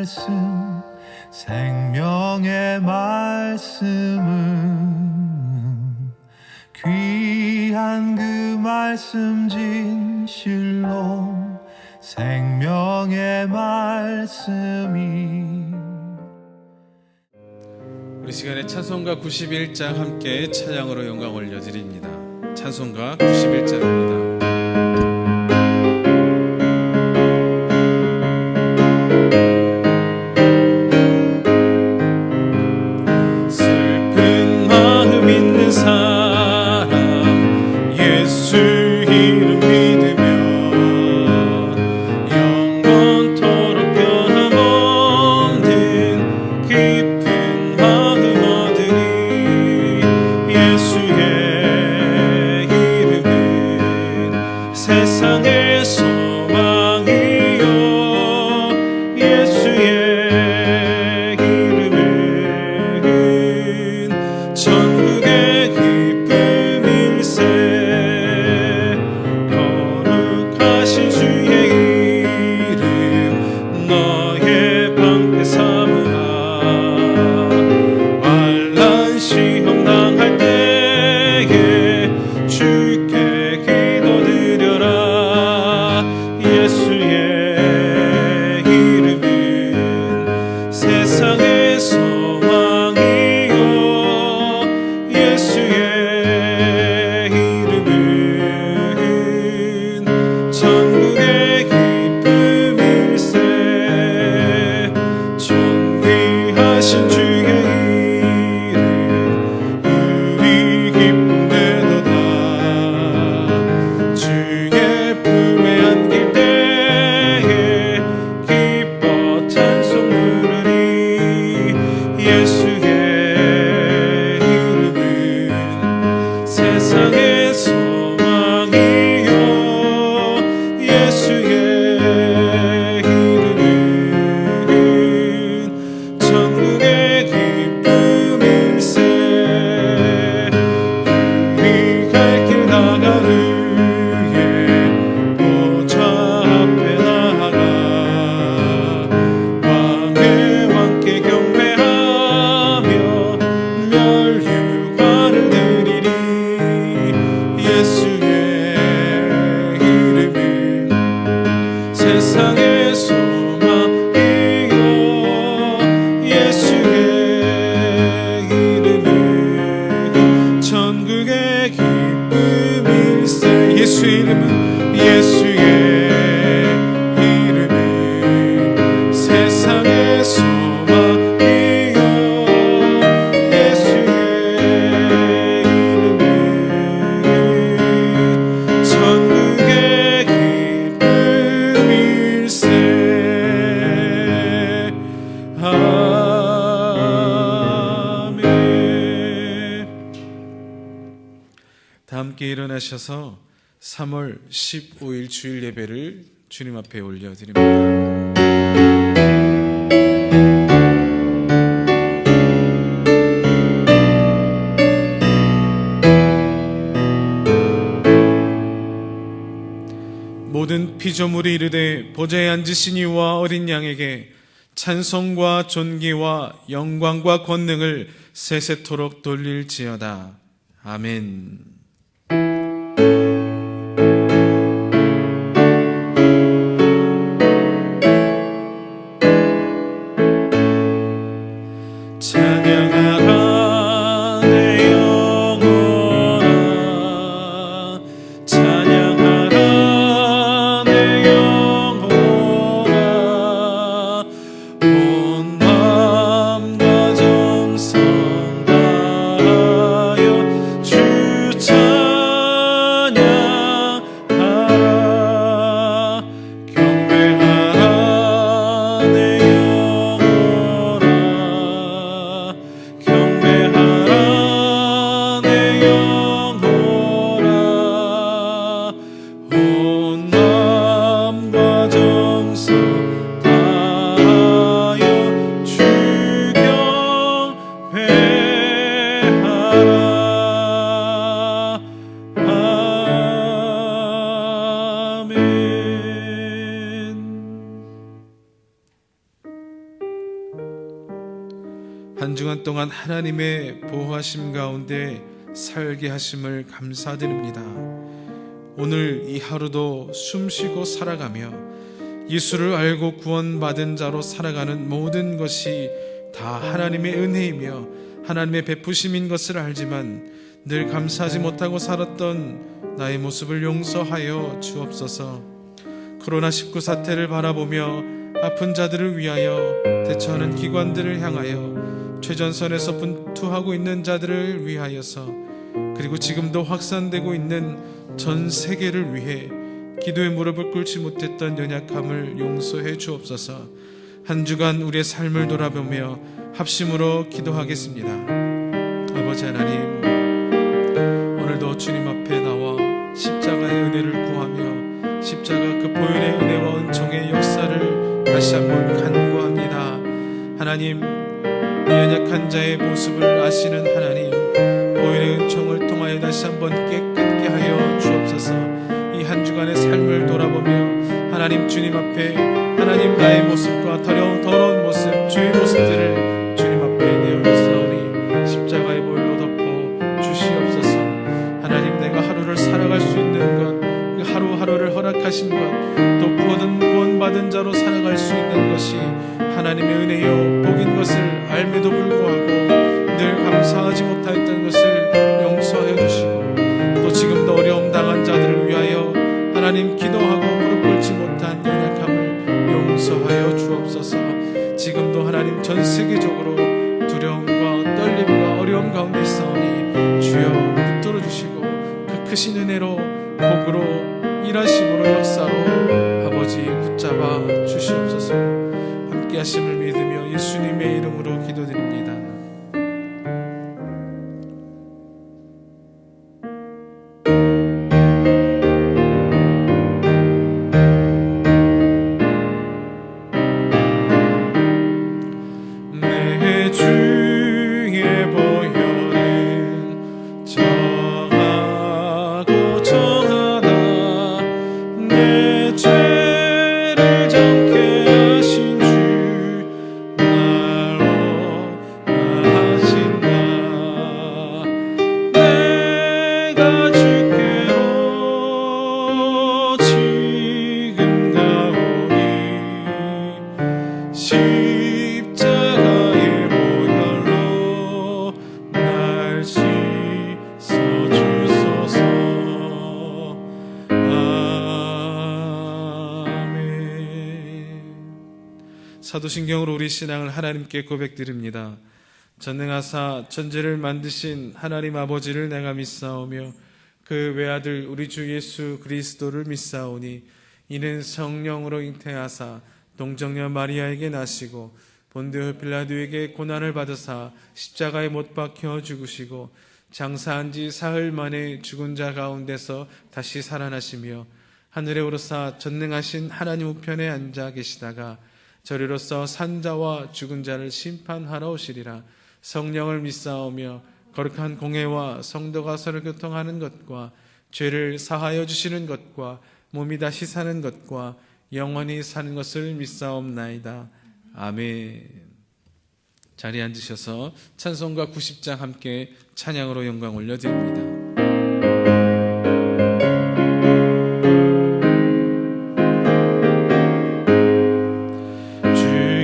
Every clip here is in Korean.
말씀, 생명의 말씀은 귀한 그 말씀 진실로 생명의 말씀이. 우리 시간에 찬송가 91장 함께 찬양으로 영광 올려드립니다. 찬송가 91장입니다. 함께 일어나셔서 3월 15일 주일 예배를 주님 앞에 올려드립니다. 모든 피조물이 이르되 보좌에 앉으신 이와 어린 양에게 찬송과 존귀와 영광과 권능을 세세토록 돌릴지어다. 아멘. 주 한 주간 동안 하나님의 보호하심 가운데 살게 하심을 감사드립니다. 오늘 이 하루도 숨쉬고 살아가며 예수를 알고 구원받은 자로 살아가는 모든 것이 다 하나님의 은혜이며 하나님의 베푸심인 것을 알지만 늘 감사하지 못하고 살았던 나의 모습을 용서하여 주옵소서. 코로나19 사태를 바라보며 아픈 자들을 위하여 대처하는 기관들을 향하여 최전선에서 분투하고 있는 자들을 위하여서 그리고 지금도 확산되고 있는 전 세계를 위해 기도의 무릎을 꿇지 못했던 연약함을 용서해 주옵소서. 한 주간 우리의 삶을 돌아보며 합심으로 기도하겠습니다. 아버지 하나님, 오늘도 주님 앞에 나와 십자가의 은혜를 구하며 십자가 그 보혈의 은혜와 은총의 역사를 다시 한번 간구합니다. 하나님, 이 연약한 자의 모습을 아시는 하나님, 보혈의 은총을 통하여 다시 한번 깨끗게 하여 주옵소서. 이 한 주간의 삶을 돌아보며 하나님 주님 앞에 하나님 나의 모습과 더러운 모습, 주의 모습들을 주님 앞에 내어놓사오니 십자가의 보혈로 덮어 주시옵소서. 하나님, 내가 하루를 살아갈 수 있는 것, 그 하루하루를 허락하신 것, 또 구원받은 자로 살아갈 수 있는 것이 하나님의 은혜요 복인 것을 알매도 불구하고 늘 감사하지 못하였던 것을 용서하여 주시고, 또 지금도 어려움 당한 자들을 위하여 하나님 기도하고 무릎 꿇지 못한 연약함을 용서하여 주옵소서. 지금도 하나님 전 세계적으로 두려움과 떨림과 어려움 가운데 있사오니 주여 붙들어 주시고 그 크신 은혜로 복으로 일하심으로 역사로 아버지 붙잡아 주시옵소서. 함께 하심을 믿으며 예수님의 이름으로 기도드립니다. 사도신경으로 우리 신앙을 하나님께 고백드립니다. 전능하사 천지를 만드신 하나님 아버지를 내가 믿사오며 그 외아들 우리 주 예수 그리스도를 믿사오니 이는 성령으로 잉태하사 동정녀 마리아에게 나시고 본디오 빌라도에게 고난을 받으사 십자가에 못 박혀 죽으시고 장사한 지 사흘 만에 죽은 자 가운데서 다시 살아나시며 하늘에 오르사 전능하신 하나님 우편에 앉아 계시다가 저리로서 산자와 죽은 자를 심판하러 오시리라. 성령을 믿사오며 거룩한 공회와 성도가 서로 교통하는 것과 죄를 사하여 주시는 것과 몸이 다시 사는 것과 영원히 사는 것을 믿사옵나이다. 아멘. 자리에 앉으셔서 찬송가 90장 함께 찬양으로 영광 올려드립니다. 주의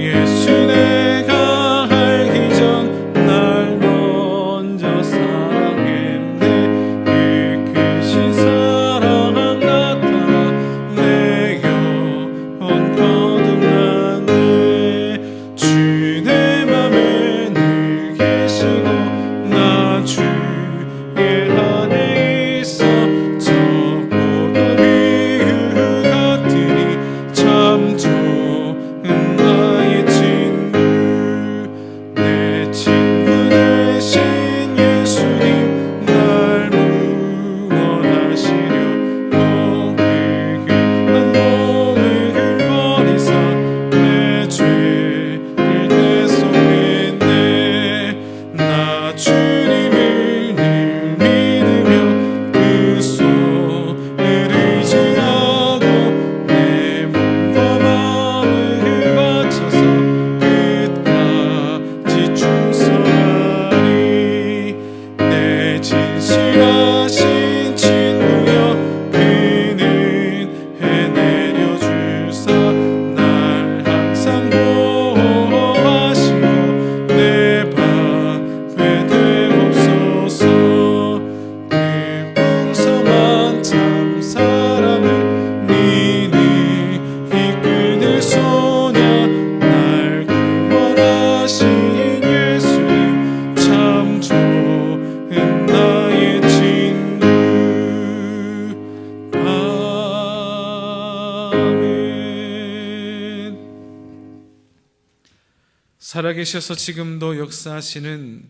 살아계셔서 지금도 역사하시는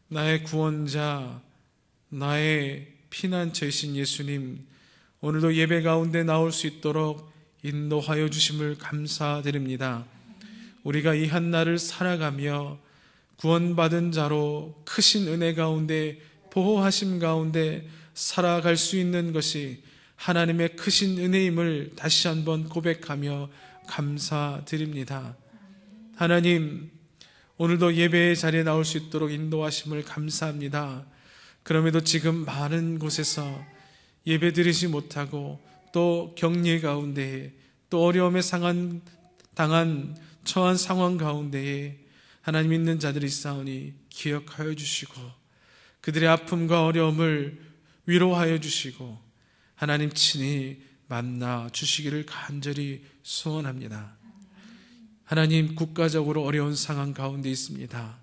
나의 구원자, 나의 피난처이신 예수님, 오늘도 예배 가운데 나올 수 있도록 인도하여 주심을 감사드립니다. 우리가 이 한날을 살아가며 구원받은 자로 크신 은혜 가운데, 보호하심 가운데 살아갈 수 있는 것이 하나님의 크신 은혜임을 다시 한번 고백하며 감사드립니다. 하나님, 오늘도 예배의 자리에 나올 수 있도록 인도하심을 감사합니다. 그럼에도 지금 많은 곳에서 예배 드리지 못하고 또 격리 가운데에 또 어려움에 당한 처한 상황 가운데에 하나님 있는 자들이 있사오니 기억하여 주시고 그들의 아픔과 어려움을 위로하여 주시고 하나님 친히 만나 주시기를 간절히 소원합니다. 하나님, 국가적으로 어려운 상황 가운데 있습니다.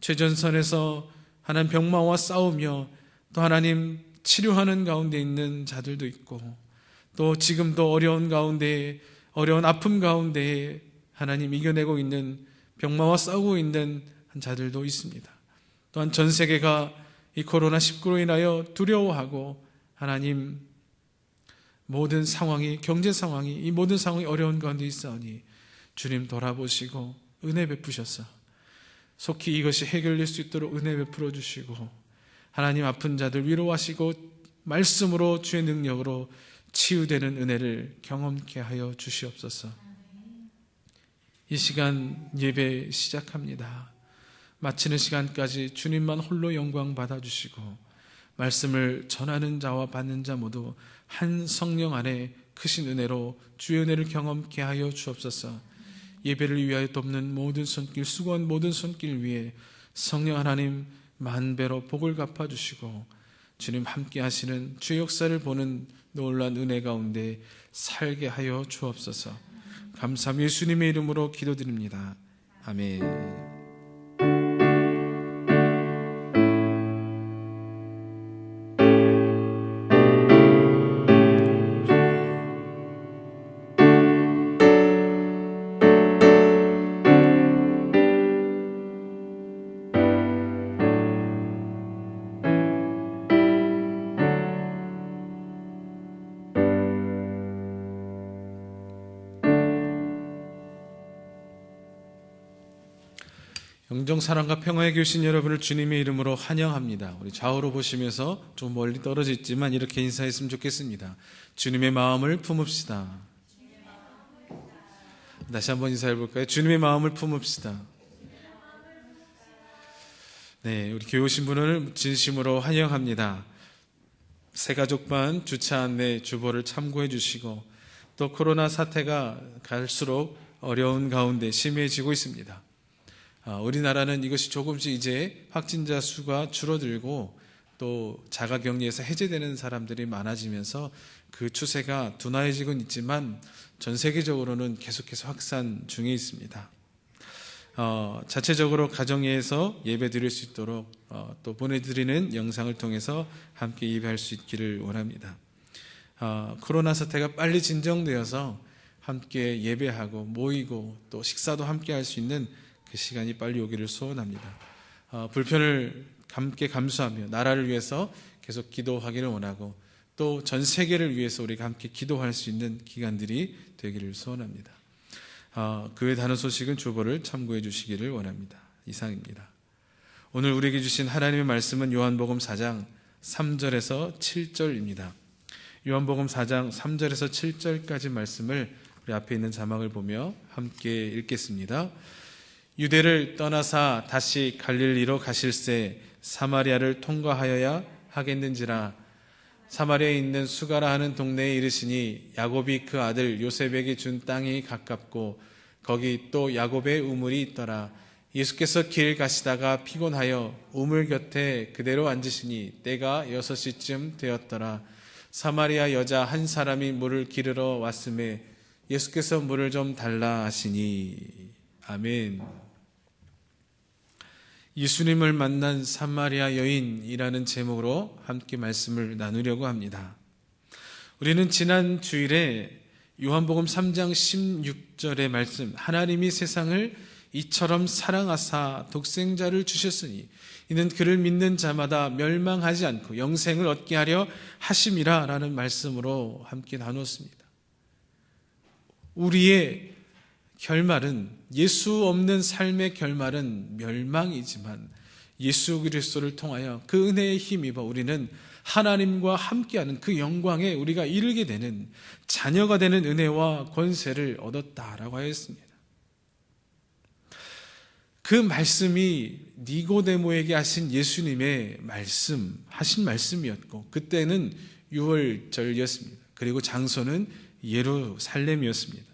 최전선에서 하나님 병마와 싸우며 또 하나님 치료하는 가운데 있는 자들도 있고 또 지금도 어려운 가운데, 어려운 아픔 가운데 하나님 이겨내고 있는, 병마와 싸우고 있는 자들도 있습니다. 또한 전 세계가 이 코로나19로 인하여 두려워하고 하나님 모든 상황이, 경제 상황이, 이 모든 상황이 어려운 가운데 있사오니 주님 돌아보시고 은혜 베푸셔서 속히 이것이 해결될 수 있도록 은혜 베풀어 주시고 하나님 아픈 자들 위로하시고 말씀으로 주의 능력으로 치유되는 은혜를 경험케 하여 주시옵소서. 이 시간 예배 시작합니다. 마치는 시간까지 주님만 홀로 영광 받아주시고 말씀을 전하는 자와 받는 자 모두 한 성령 안에 크신 은혜로 주의 은혜를 경험케 하여 주옵소서. 예배를 위하여 돕는 모든 손길, 수고한 모든 손길 위에 성령 하나님 만배로 복을 갚아주시고 주님 함께 하시는 주의 역사를 보는 놀라운 은혜 가운데 살게 하여 주옵소서. 감사합니다. 예수님의 이름으로 기도드립니다. 아멘. 영정 사랑과 평화의 교신 여러분을 주님의 이름으로 환영합니다. 우리 좌우로 보시면서 좀 멀리 떨어져 있지만 이렇게 인사했으면 좋겠습니다. 주님의 마음을 품읍시다. 다시 한번 인사해 볼까요? 주님의 마음을 품읍시다. 네, 우리 교회 오신 분을 진심으로 환영합니다. 새가족반 주차 안내 주보를 참고해 주시고 또 코로나 사태가 갈수록 어려운 가운데 심해지고 있습니다. 우리나라는 이것이 조금씩 이제 확진자 수가 줄어들고 또 자가격리에서 해제되는 사람들이 많아지면서 그 추세가 둔화해지곤 있지만 전 세계적으로는 계속해서 확산 중에 있습니다. 자체적으로 가정에서 예배 드릴 수 있도록 또 보내드리는 영상을 통해서 함께 예배할 수 있기를 원합니다. 코로나 사태가 빨리 진정되어서 함께 예배하고 모이고 또 식사도 함께 할 수 있는 그 시간이 빨리 오기를 소원합니다. 불편을 함께 감수하며 나라를 위해서 계속 기도하기를 원하고 또 전 세계를 위해서 우리가 함께 기도할 수 있는 기간들이 되기를 소원합니다. 그 외 다른 소식은 주보를 참고해 주시기를 원합니다. 이상입니다. 오늘 우리에게 주신 하나님의 말씀은 요한복음 4장 3절에서 7절입니다. 요한복음 4장 3절에서 7절까지 말씀을 우리 앞에 있는 자막을 보며 함께 읽겠습니다. 유대를 떠나사 다시 갈릴리로 가실새 사마리아를 통과하여야 하겠는지라. 사마리아에 있는 수가라 하는 동네에 이르시니 야곱이 그 아들 요셉에게 준 땅이 가깝고 거기 또 야곱의 우물이 있더라. 예수께서 길 가시다가 피곤하여 우물 곁에 그대로 앉으시니 때가 6시쯤 되었더라. 사마리아 여자 한 사람이 물을 기르러 왔음에 예수께서 물을 좀 달라 하시니. 아멘. 예수님을 만난 사마리아 여인이라는 제목으로 함께 말씀을 나누려고 합니다. 우리는 지난 주일에 요한복음 3장 16절의 말씀, 하나님이 세상을 이처럼 사랑하사 독생자를 주셨으니 이는 그를 믿는 자마다 멸망하지 않고 영생을 얻게 하려 하심이라 라는 말씀으로 함께 나누었습니다. 우리의 결말은, 예수 없는 삶의 결말은 멸망이지만 예수 그리스도를 통하여 그 은혜에 힘입어 우리는 하나님과 함께하는 그 영광에 우리가 이르게 되는 자녀가 되는 은혜와 권세를 얻었다라고 하였습니다. 그 말씀이 니고데모에게 하신 예수님의 하신 말씀이었고, 그때는 유월절이었습니다. 그리고 장소는 예루살렘이었습니다.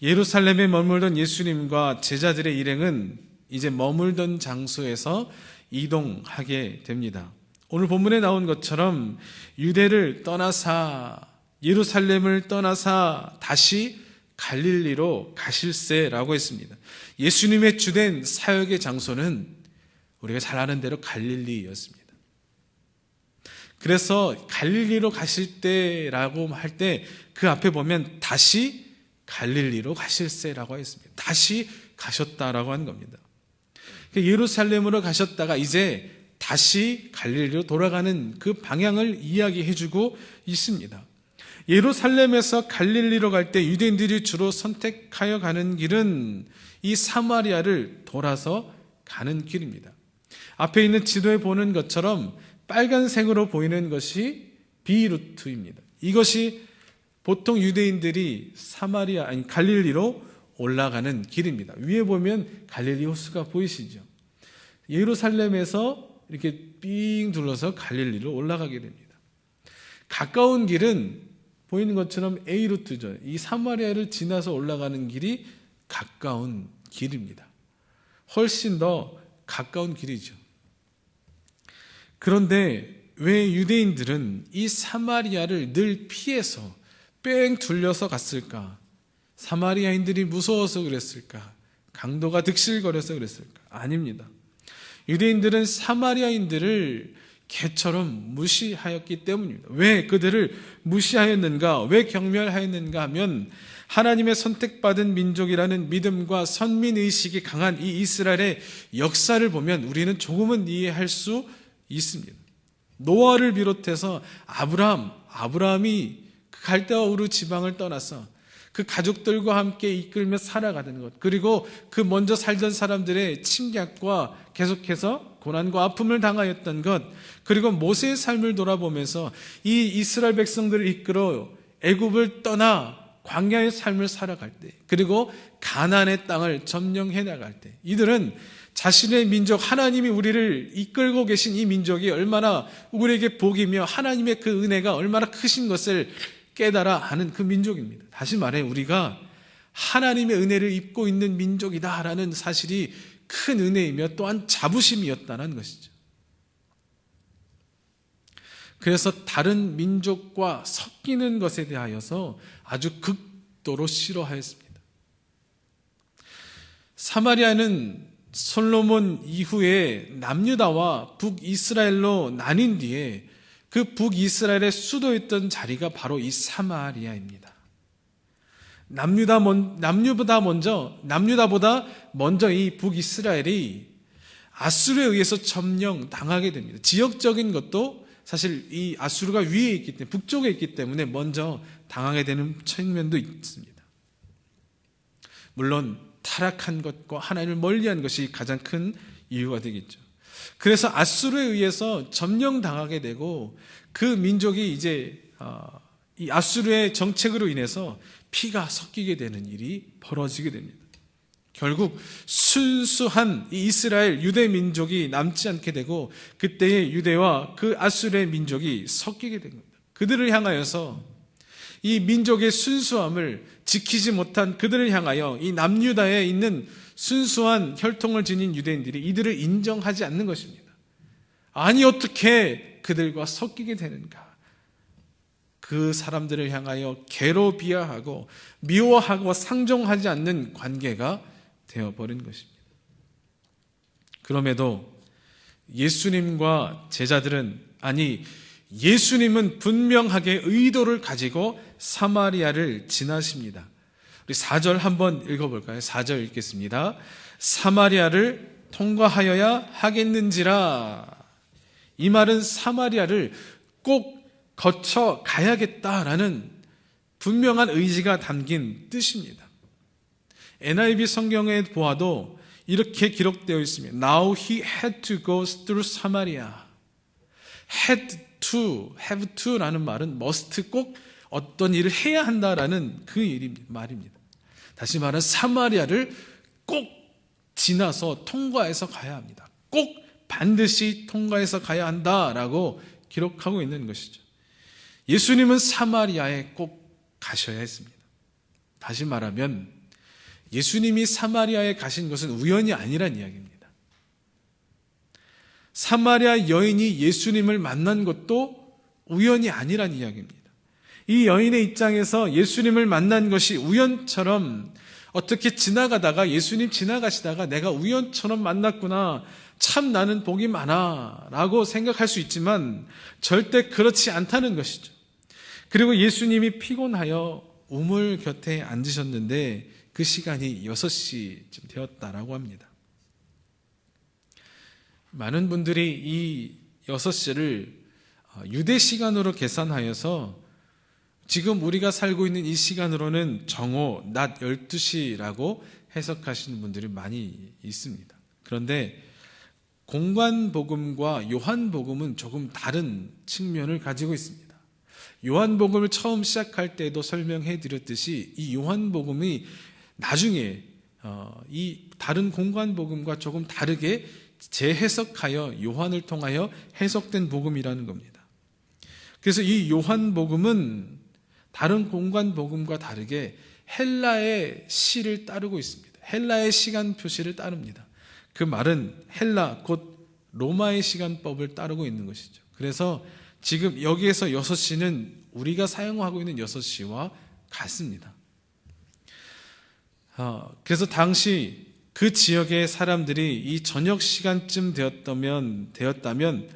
예루살렘에 머물던 예수님과 제자들의 일행은 이제 머물던 장소에서 이동하게 됩니다. 오늘 본문에 나온 것처럼 유대를 떠나사, 예루살렘을 떠나사 다시 갈릴리로 가실세라고 했습니다. 예수님의 주된 사역의 장소는 우리가 잘 아는 대로 갈릴리였습니다. 그래서 갈릴리로 가실 때라고 할 때 그 앞에 보면 다시 갈릴리로 가실세라고 했습니다. 다시 가셨다라고 한 겁니다. 예루살렘으로 가셨다가 이제 다시 갈릴리로 돌아가는 그 방향을 이야기해주고 있습니다. 예루살렘에서 갈릴리로 갈 때 유대인들이 주로 선택하여 가는 길은 이 사마리아를 돌아서 가는 길입니다. 앞에 있는 지도에 보는 것처럼 빨간색으로 보이는 것이 비루트입니다. 이것이 보통 유대인들이 갈릴리로 올라가는 길입니다. 위에 보면 갈릴리 호수가 보이시죠? 예루살렘에서 이렇게 삥 둘러서 갈릴리로 올라가게 됩니다. 가까운 길은 보이는 것처럼 A루트죠. 이 사마리아를 지나서 올라가는 길이 가까운 길입니다. 훨씬 더 가까운 길이죠. 그런데 왜 유대인들은 이 사마리아를 늘 피해서 뺑 둘려서 갔을까? 사마리아인들이 무서워서 그랬을까? 강도가 득실거려서 그랬을까? 아닙니다. 유대인들은 사마리아인들을 개처럼 무시하였기 때문입니다. 왜 그들을 무시하였는가? 왜 경멸하였는가 하면 하나님의 선택받은 민족이라는 믿음과 선민의식이 강한 이 이스라엘의 역사를 보면 우리는 조금은 이해할 수 있습니다. 노아를 비롯해서 아브라함이 그 갈대아 우르 지방을 떠나서 그 가족들과 함께 이끌며 살아가는 것, 그리고 그 먼저 살던 사람들의 침략과 계속해서 고난과 아픔을 당하였던 것, 그리고 모세의 삶을 돌아보면서 이 이스라엘 백성들을 이끌어 애굽을 떠나 광야의 삶을 살아갈 때, 그리고 가나안의 땅을 점령해 나갈 때, 이들은 자신의 민족, 하나님이 우리를 이끌고 계신 이 민족이 얼마나 우리에게 복이며 하나님의 그 은혜가 얼마나 크신 것을 깨달아 하는 그 민족입니다. 다시 말해 우리가 하나님의 은혜를 입고 있는 민족이다라는 사실이 큰 은혜이며 또한 자부심이었다는 것이죠. 그래서 다른 민족과 섞이는 것에 대하여서 아주 극도로 싫어하였습니다. 사마리아는 솔로몬 이후에 남유다와 북이스라엘로 나뉜 뒤에 그 북이스라엘의 수도였던 자리가 바로 이 사마리아입니다. 남유다보다 먼저 이 북이스라엘이 아수르에 의해서 점령당하게 됩니다. 지역적인 것도 사실 이 아수르가 위에 있기 때문에, 북쪽에 있기 때문에 먼저 당하게 되는 측면도 있습니다. 물론 타락한 것과 하나님을 멀리한 것이 가장 큰 이유가 되겠죠. 그래서 아수르에 의해서 점령당하게 되고 그 민족이 이제 이 아수르의 정책으로 인해서 피가 섞이게 되는 일이 벌어지게 됩니다. 결국 순수한 이 이스라엘 유대 민족이 남지 않게 되고 그때의 유대와 그 아수르의 민족이 섞이게 된 겁니다. 그들을 향하여서 이 민족의 순수함을 지키지 못한 그들을 향하여 이 남유다에 있는 순수한 혈통을 지닌 유대인들이 이들을 인정하지 않는 것입니다. 아니 어떻게 그들과 섞이게 되는가? 그 사람들을 향하여 개로 비하하고 미워하고 상종하지 않는 관계가 되어버린 것입니다. 그럼에도 예수님과 제자들은, 아니 예수님은 분명하게 의도를 가지고 사마리아를 지나십니다. 우리 4절 한번 읽어볼까요? 4절 읽겠습니다. 사마리아를 통과하여야 하겠는지라. 이 말은 사마리아를 꼭 거쳐 가야겠다라는 분명한 의지가 담긴 뜻입니다. NIV 성경에 보아도 이렇게 기록되어 있습니다. Now he had to go through Samaria. had to, have to라는 말은 must, 꼭 어떤 일을 해야 한다라는 그 말입니다. 다시 말하면 사마리아를 꼭 지나서 통과해서 가야 합니다. 꼭 반드시 통과해서 가야 한다라고 기록하고 있는 것이죠. 예수님은 사마리아에 꼭 가셔야 했습니다. 다시 말하면 예수님이 사마리아에 가신 것은 우연이 아니란 이야기입니다. 사마리아 여인이 예수님을 만난 것도 우연이 아니란 이야기입니다. 이 여인의 입장에서 예수님을 만난 것이 우연처럼, 어떻게 지나가다가 예수님 지나가시다가 내가 우연처럼 만났구나, 참 나는 복이 많아 라고 생각할 수 있지만 절대 그렇지 않다는 것이죠. 그리고 예수님이 피곤하여 우물 곁에 앉으셨는데 그 시간이 6시쯤 되었다라고 합니다. 많은 분들이 이 6시를 유대 시간으로 계산하여서 지금 우리가 살고 있는 이 시간으로는 정오, 낮 12시라고 해석하시는 분들이 많이 있습니다. 그런데 공관복음과 요한복음은 조금 다른 측면을 가지고 있습니다. 요한복음을 처음 시작할 때도 설명해 드렸듯이 이 요한복음이 나중에 이 다른 공관복음과 조금 다르게 재해석하여 요한을 통하여 해석된 복음이라는 겁니다. 그래서 이 요한복음은 다른 공관복음과 다르게 헬라의 시를 따르고 있습니다. 헬라의 시간 표시를 따릅니다. 그 말은 헬라 곧 로마의 시간법을 따르고 있는 것이죠. 그래서 지금 여기에서 6시는 우리가 사용하고 있는 6시와 같습니다. 그래서 당시 그 지역의 사람들이 이 저녁 시간쯤 되었다면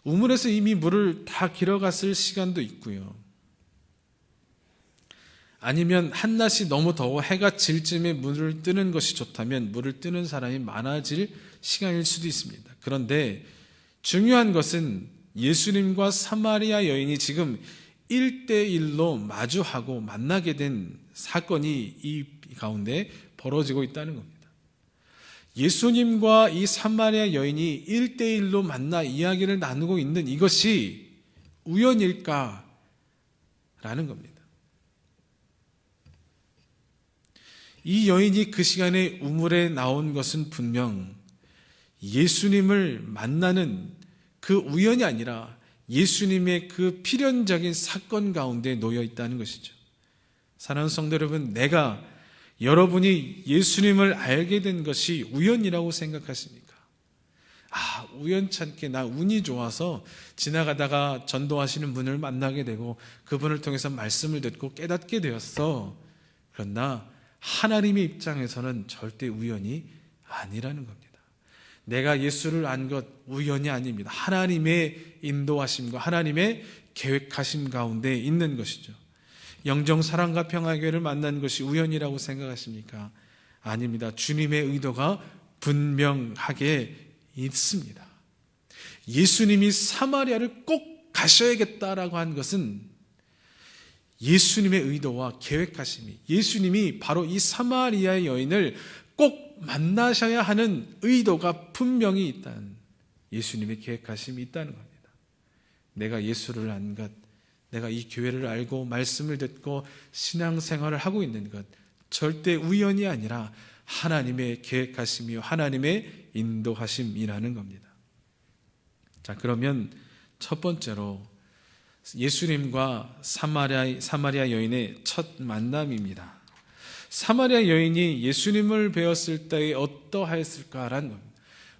우물에서 이미 물을 다 길어갔을 시간도 있고요. 아니면 한낮이 너무 더워 해가 질 쯤에 물을 뜨는 것이 좋다면 물을 뜨는 사람이 많아질 시간일 수도 있습니다. 그런데 중요한 것은 예수님과 사마리아 여인이 지금 1대1로 마주하고 만나게 된 사건이 이 가운데 벌어지고 있다는 겁니다. 예수님과 이 사마리아 여인이 1대1로 만나 이야기를 나누고 있는 이것이 우연일까라는 겁니다. 이 여인이 그 시간에 우물에 나온 것은 분명 예수님을 만나는 그 우연이 아니라 예수님의 그 필연적인 사건 가운데 놓여 있다는 것이죠. 사랑하는 성도 여러분, 여러분이 예수님을 알게 된 것이 우연이라고 생각하십니까? 우연찮게 나 운이 좋아서 지나가다가 전도하시는 분을 만나게 되고 그분을 통해서 말씀을 듣고 깨닫게 되었어. 그러나 하나님의 입장에서는 절대 우연이 아니라는 겁니다. 내가 예수를 안 것 우연이 아닙니다. 하나님의 인도하심과 하나님의 계획하심 가운데 있는 것이죠. 영정 사랑과 평화교회를 만난 것이 우연이라고 생각하십니까? 아닙니다. 주님의 의도가 분명하게 있습니다. 예수님이 사마리아를 꼭 가셔야겠다라고 한 것은 예수님의 의도와 계획하심이, 예수님이 바로 이 사마리아의 여인을 꼭 만나셔야 하는 의도가 분명히 있다는, 예수님의 계획하심이 있다는 겁니다. 내가 예수를 안 것, 내가 이 교회를 알고 말씀을 듣고 신앙생활을 하고 있는 것 절대 우연이 아니라 하나님의 계획하심이요 하나님의 인도하심이라는 겁니다. 자, 그러면 첫 번째로 예수님과 사마리아 여인의 첫 만남입니다. 사마리아 여인이 예수님을 배웠을 때에 어떠하였을까라는 겁니다.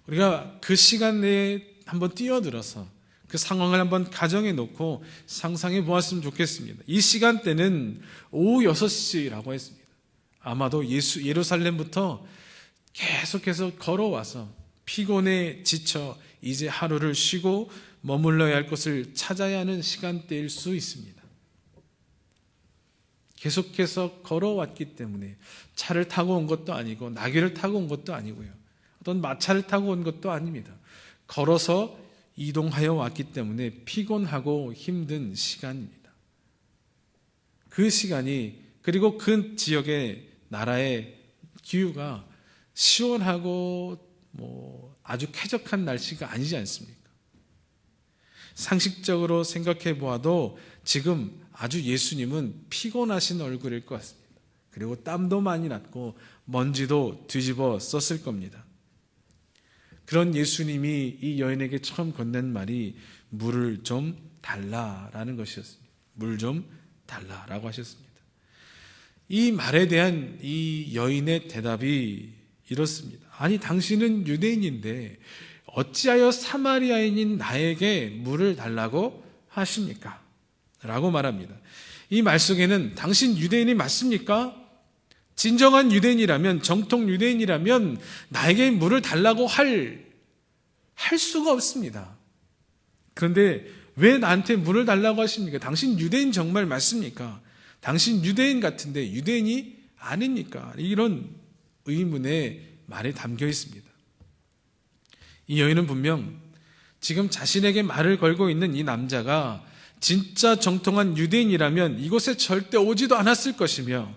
우리가 그 시간 내에 한번 뛰어들어서 그 상황을 한번 가정해 놓고 상상해 보았으면 좋겠습니다. 이 시간대는 오후 6시라고 했습니다. 아마도 예루살렘부터 계속해서 걸어와서 피곤해 지쳐 이제 하루를 쉬고 머물러야 할 곳을 찾아야 하는 시간대일 수 있습니다. 계속해서 걸어왔기 때문에 차를 타고 온 것도 아니고 나귀를 타고 온 것도 아니고요. 어떤 마차를 타고 온 것도 아닙니다. 걸어서 이동하여 왔기 때문에 피곤하고 힘든 시간입니다. 그 시간이, 그리고 그 지역의 나라의 기후가 시원하고 아주 쾌적한 날씨가 아니지 않습니까? 상식적으로 생각해 보아도 지금 아주 예수님은 피곤하신 얼굴일 것 같습니다. 그리고 땀도 많이 났고 먼지도 뒤집어 썼을 겁니다. 그런 예수님이 이 여인에게 처음 건넨 말이 물을 좀 달라라는 것이었습니다. 물 좀 달라라고 하셨습니다. 이 말에 대한 이 여인의 대답이 이렇습니다. 아니, 당신은 유대인인데 어찌하여 사마리아인인 나에게 물을 달라고 하십니까? 라고 말합니다. 이 말 속에는 당신 유대인이 맞습니까? 진정한 유대인이라면, 정통 유대인이라면 나에게 물을 달라고 할 수가 없습니다. 그런데 왜 나한테 물을 달라고 하십니까? 당신 유대인 정말 맞습니까? 당신 유대인 같은데 유대인이 아닙니까? 이런 의문의 말이 담겨 있습니다. 이 여인은 분명 지금 자신에게 말을 걸고 있는 이 남자가 진짜 정통한 유대인이라면 이곳에 절대 오지도 않았을 것이며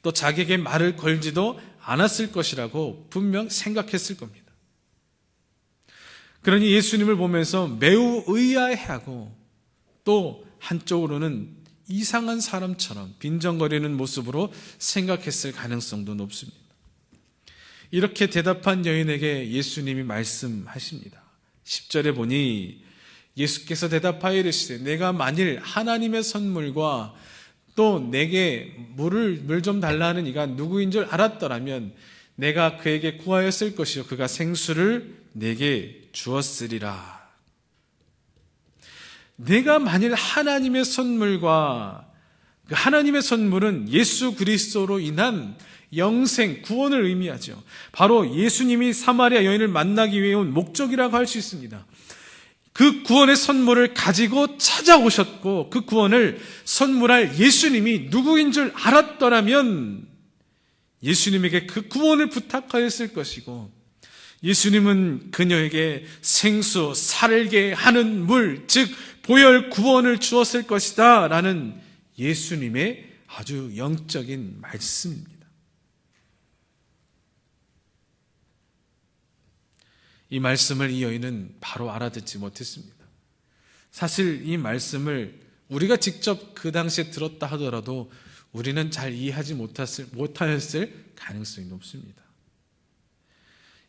또 자기에게 말을 걸지도 않았을 것이라고 분명 생각했을 겁니다. 그러니 예수님을 보면서 매우 의아해하고 또 한쪽으로는 이상한 사람처럼 빈정거리는 모습으로 생각했을 가능성도 높습니다. 이렇게 대답한 여인에게 예수님이 말씀하십니다. 10절에 보니 예수께서 대답하여 이르시되 내가 만일 하나님의 선물과 또 내게 물 좀 달라 하는 이가 누구인 줄 알았더라면 내가 그에게 구하였을 것이요 그가 생수를 내게 주었으리라. 내가 만일 하나님의 선물과 그 하나님의 선물은 예수 그리스도로 인한 영생, 구원을 의미하죠. 바로 예수님이 사마리아 여인을 만나기 위해 온 목적이라고 할 수 있습니다. 그 구원의 선물을 가지고 찾아오셨고 그 구원을 선물할 예수님이 누구인 줄 알았더라면 예수님에게 그 구원을 부탁하였을 것이고 예수님은 그녀에게 생수, 살게 하는 물, 즉 보혈 구원을 주었을 것이다 라는 예수님의 아주 영적인 말씀입니다. 이 말씀을 이 여인은 바로 알아듣지 못했습니다. 사실 이 말씀을 우리가 직접 그 당시에 들었다 하더라도 우리는 잘 이해하지 못하였을 가능성이 높습니다.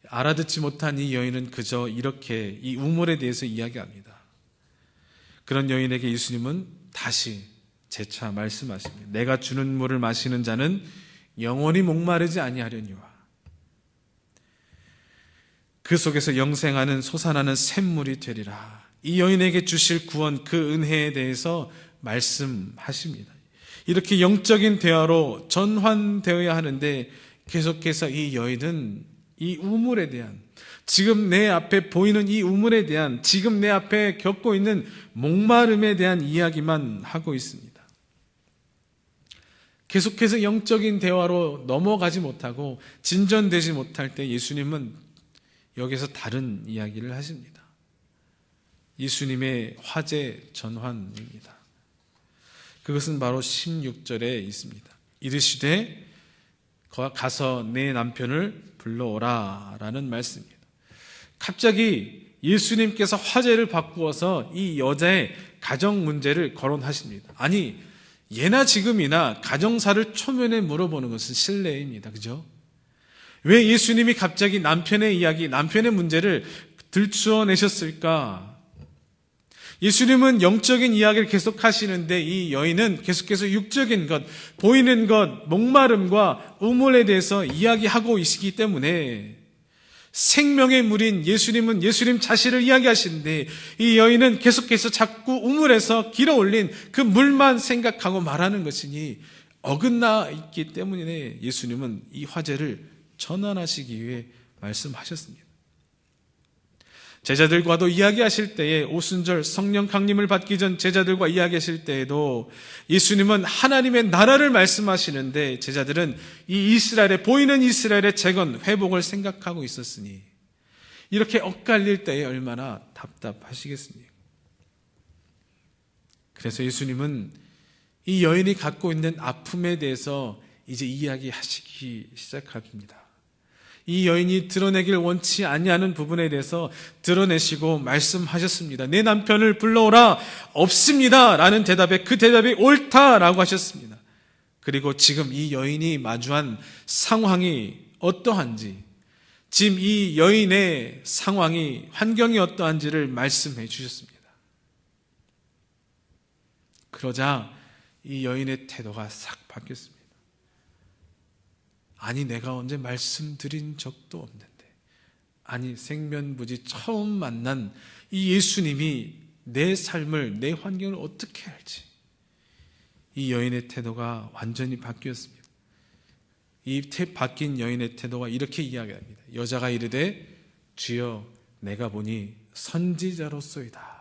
알아듣지 못한 이 여인은 그저 이렇게 이 우물에 대해서 이야기합니다. 그런 여인에게 예수님은 다시 재차 말씀하십니다. 내가 주는 물을 마시는 자는 영원히 목마르지 아니하려니와 그 속에서 영생하는 솟아나는 샘물이 되리라. 이 여인에게 주실 구원, 그 은혜에 대해서 말씀하십니다. 이렇게 영적인 대화로 전환되어야 하는데 계속해서 이 여인은 이 우물에 대한, 지금 내 앞에 보이는 이 우물에 대한, 지금 내 앞에 겪고 있는 목마름에 대한 이야기만 하고 있습니다. 계속해서 영적인 대화로 넘어가지 못하고 진전되지 못할 때 예수님은 여기서 다른 이야기를 하십니다. 예수님의 화제 전환입니다. 그것은 바로 16절에 있습니다. 이르시되 가서 내 남편을 불러오라 라는 말씀입니다. 갑자기 예수님께서 화제를 바꾸어서 이 여자의 가정 문제를 거론하십니다. 아니, 예나 지금이나 가정사를 초면에 물어보는 것은 실례입니다. 그죠? 왜 예수님이 갑자기 남편의 이야기, 남편의 문제를 들추어내셨을까? 예수님은 영적인 이야기를 계속 하시는데 이 여인은 계속해서 육적인 것, 보이는 것, 목마름과 우물에 대해서 이야기하고 있기 때문에 생명의 물인 예수님은 예수님 자신을 이야기하시는데 이 여인은 계속해서 자꾸 우물에서 길어올린 그 물만 생각하고 말하는 것이니 어긋나 있기 때문에 예수님은 이 화제를 전환하시기 위해 말씀하셨습니다. 제자들과도 이야기하실 때에 오순절 성령 강림을 받기 전 제자들과 이야기하실 때에도 예수님은 하나님의 나라를 말씀하시는데 제자들은 보이는 이스라엘의 재건, 회복을 생각하고 있었으니 이렇게 엇갈릴 때에 얼마나 답답하시겠습니까? 그래서 예수님은 이 여인이 갖고 있는 아픔에 대해서 이제 이야기하시기 시작합니다. 이 여인이 드러내길 원치 아니하는 부분에 대해서 드러내시고 말씀하셨습니다. 내 남편을 불러오라. 없습니다 라는 대답에 그 대답이 옳다라고 하셨습니다. 그리고 지금 이 여인이 마주한 상황이 어떠한지, 지금 이 여인의 상황이, 환경이 어떠한지를 말씀해 주셨습니다. 그러자 이 여인의 태도가 싹 바뀌었습니다. 아니, 내가 언제 말씀드린 적도 없는데, 아니, 생면부지 처음 만난 이 예수님이 내 삶을, 내 환경을 어떻게 알지? 이 여인의 태도가 완전히 바뀌었습니다. 이 바뀐 여인의 태도가 이렇게 이야기합니다. 여자가 이르되 주여 내가 보니 선지자로소이다.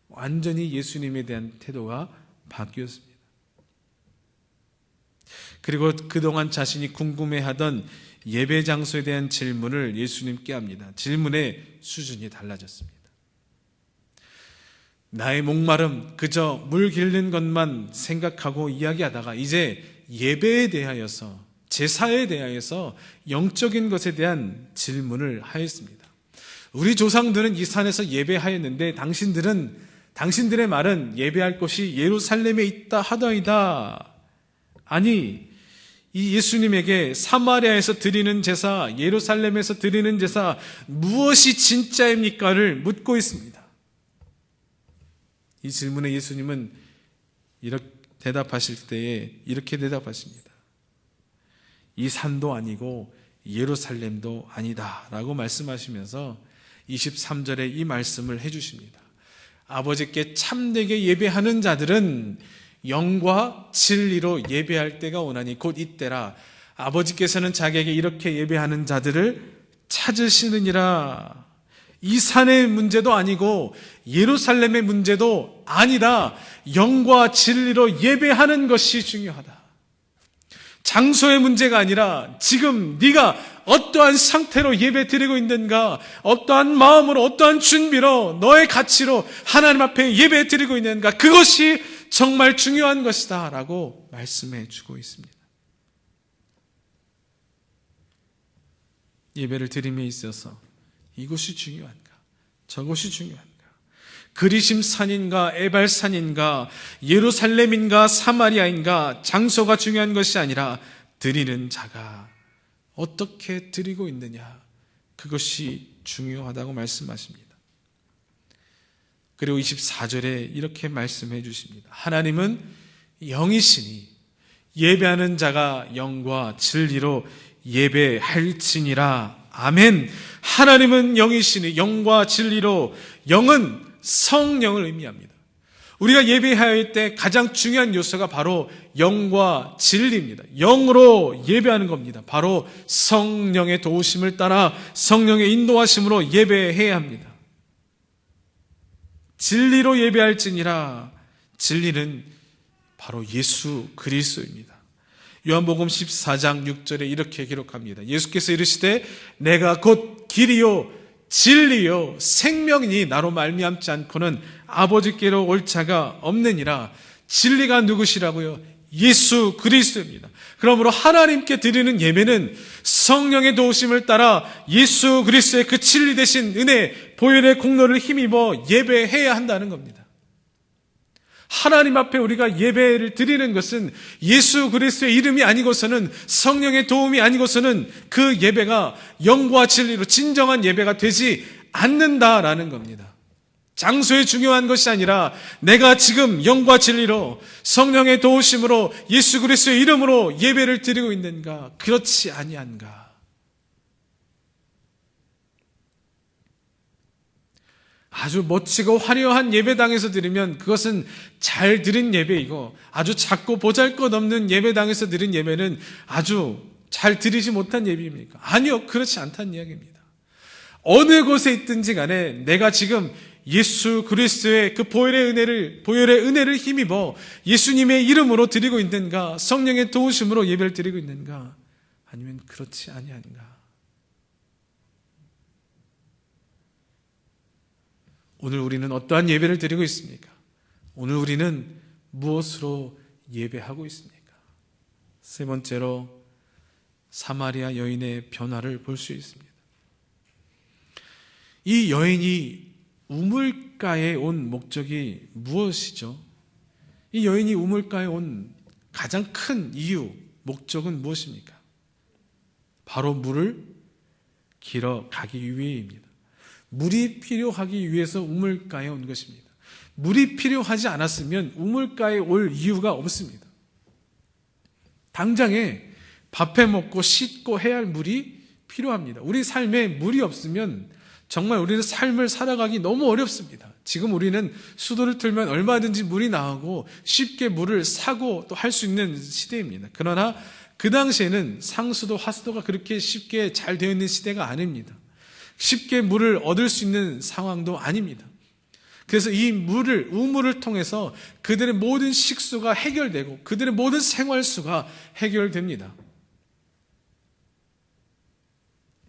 완전히 예수님에 대한 태도가 바뀌었습니다. 그리고 그동안 자신이 궁금해하던 예배 장소에 대한 질문을 예수님께 합니다. 질문의 수준이 달라졌습니다. 나의 목마름, 그저 물 기르는 것만 생각하고 이야기하다가 이제 예배에 대하여서, 제사에 대하여서 영적인 것에 대한 질문을 하였습니다. 우리 조상들은 이 산에서 예배하였는데 당신들의 말은 예배할 곳이 예루살렘에 있다 하더이다. 아니, 이 예수님에게 사마리아에서 드리는 제사, 예루살렘에서 드리는 제사 무엇이 진짜입니까를 묻고 있습니다. 이 질문에 예수님은 이렇게 대답하실 때에 이렇게 대답하십니다. 이 산도 아니고 예루살렘도 아니다 라고 말씀하시면서 23절에 이 말씀을 해주십니다. 아버지께 참되게 예배하는 자들은 영과 진리로 예배할 때가 오나니 곧 이때라. 아버지께서는 자기에게 이렇게 예배하는 자들을 찾으시느니라. 이 산의 문제도 아니고 예루살렘의 문제도 아니다. 영과 진리로 예배하는 것이 중요하다. 장소의 문제가 아니라 지금 네가 어떠한 상태로 예배 드리고 있는가, 어떠한 마음으로, 어떠한 준비로, 너의 가치로 하나님 앞에 예배 드리고 있는가, 그것이 정말 중요한 것이다 라고 말씀해 주고 있습니다. 예배를 드림에 있어서 이것이 중요한가, 저것이 중요한가, 그리심산인가 에발산인가 예루살렘인가 사마리아인가 장소가 중요한 것이 아니라 드리는 자가 어떻게 드리고 있느냐, 그것이 중요하다고 말씀하십니다. 그리고 24절에 이렇게 말씀해 주십니다. 하나님은 영이시니 예배하는 자가 영과 진리로 예배할지니라. 아멘. 하나님은 영이시니 영과 진리로, 영은 성령을 의미합니다. 우리가 예배할 때 가장 중요한 요소가 바로 영과 진리입니다. 영으로 예배하는 겁니다. 바로 성령의 도우심을 따라 성령의 인도하심으로 예배해야 합니다. 진리로 예배할지니라. 진리는 바로 예수 그리스도입니다. 요한복음 14장 6절에 이렇게 기록합니다. 예수께서 이르시되 내가 곧 길이요 진리요 생명이니 나로 말미암지 않고는 아버지께로 올 자가 없느니라. 진리가 누구시라고요? 예수 그리스도입니다. 그러므로 하나님께 드리는 예배는 성령의 도우심을 따라 예수 그리스도의 그 진리 되신 은혜, 보혈의 공로를 힘입어 예배해야 한다는 겁니다. 하나님 앞에 우리가 예배를 드리는 것은 예수 그리스도의 이름이 아니고서는, 성령의 도움이 아니고서는 그 예배가 영과 진리로 진정한 예배가 되지 않는다라는 겁니다. 장소에 중요한 것이 아니라 내가 지금 영과 진리로 성령의 도우심으로 예수 그리스도의 이름으로 예배를 드리고 있는가, 그렇지 아니한가. 아주 멋지고 화려한 예배당에서 드리면 그것은 잘 드린 예배이고, 아주 작고 보잘것없는 예배당에서 드린 예배는 아주 잘 드리지 못한 예배입니까? 아니요, 그렇지 않다는 이야기입니다. 어느 곳에 있든지 간에 내가 지금 예수 그리스도의 그 보혈의 은혜를 힘입어 예수님의 이름으로 드리고 있는가, 성령의 도우심으로 예배를 드리고 있는가, 아니면 그렇지 아니한가. 오늘 우리는 어떠한 예배를 드리고 있습니까? 오늘 우리는 무엇으로 예배하고 있습니까? 세 번째로 사마리아 여인의 변화를 볼 수 있습니다. 이 여인이 우물가에 온 목적이 무엇이죠? 이 여인이 우물가에 온 가장 큰 이유, 목적은 무엇입니까? 바로 물을 길어 가기 위해입니다. 물이 필요하기 위해서 우물가에 온 것입니다. 물이 필요하지 않았으면 우물가에 올 이유가 없습니다. 당장에 밥해 먹고 씻고 해야 할 물이 필요합니다. 우리 삶에 물이 없으면 정말 우리는 삶을 살아가기 너무 어렵습니다. 지금 우리는 수도를 틀면 얼마든지 물이 나오고 쉽게 물을 사고 또 할 수 있는 시대입니다. 그러나 그 당시에는 상수도 하수도가 그렇게 쉽게 잘 되어 있는 시대가 아닙니다. 쉽게 물을 얻을 수 있는 상황도 아닙니다. 그래서 이 우물을 통해서 그들의 모든 식수가 해결되고 그들의 모든 생활수가 해결됩니다.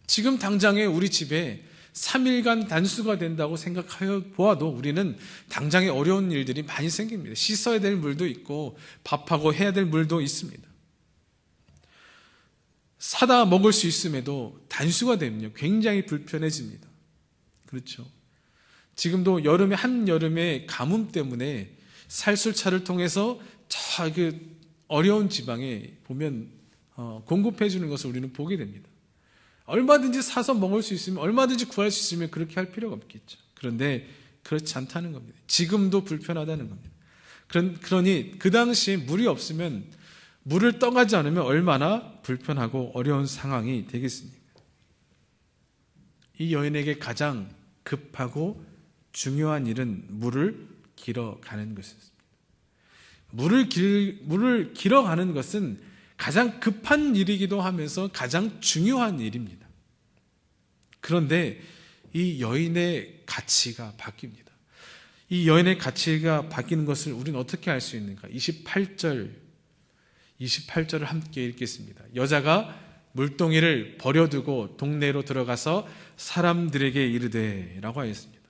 지금 당장에 우리 집에 3일간 단수가 된다고 생각하여 보아도 우리는 당장에 어려운 일들이 많이 생깁니다. 씻어야 될 물도 있고 밥하고 해야 될 물도 있습니다. 사다 먹을 수 있음에도 단수가 되면요 굉장히 불편해집니다. 그렇죠? 지금도 한여름에 가뭄 때문에 살술차를 통해서 저 어려운 지방에 보면 공급해 주는 것을 우리는 보게 됩니다. 얼마든지 사서 먹을 수 있으면, 얼마든지 구할 수 있으면 그렇게 할 필요가 없겠죠. 그런데 그렇지 않다는 겁니다. 지금도 불편하다는 겁니다. 그러니 그 당시에 물이 없으면, 물을 떠가지 않으면 얼마나 불편하고 어려운 상황이 되겠습니까? 이 여인에게 가장 급하고 중요한 일은 물을 길어가는 것이었습니다. 물을 길어가는 것은 가장 급한 일이기도 하면서 가장 중요한 일입니다. 그런데 이 여인의 가치가 바뀝니다. 이 여인의 가치가 바뀌는 것을 우리는 어떻게 알 수 있는가? 28절을 함께 읽겠습니다. 여자가 물동이를 버려두고 동네로 들어가서 사람들에게 이르되 라고 하였습니다.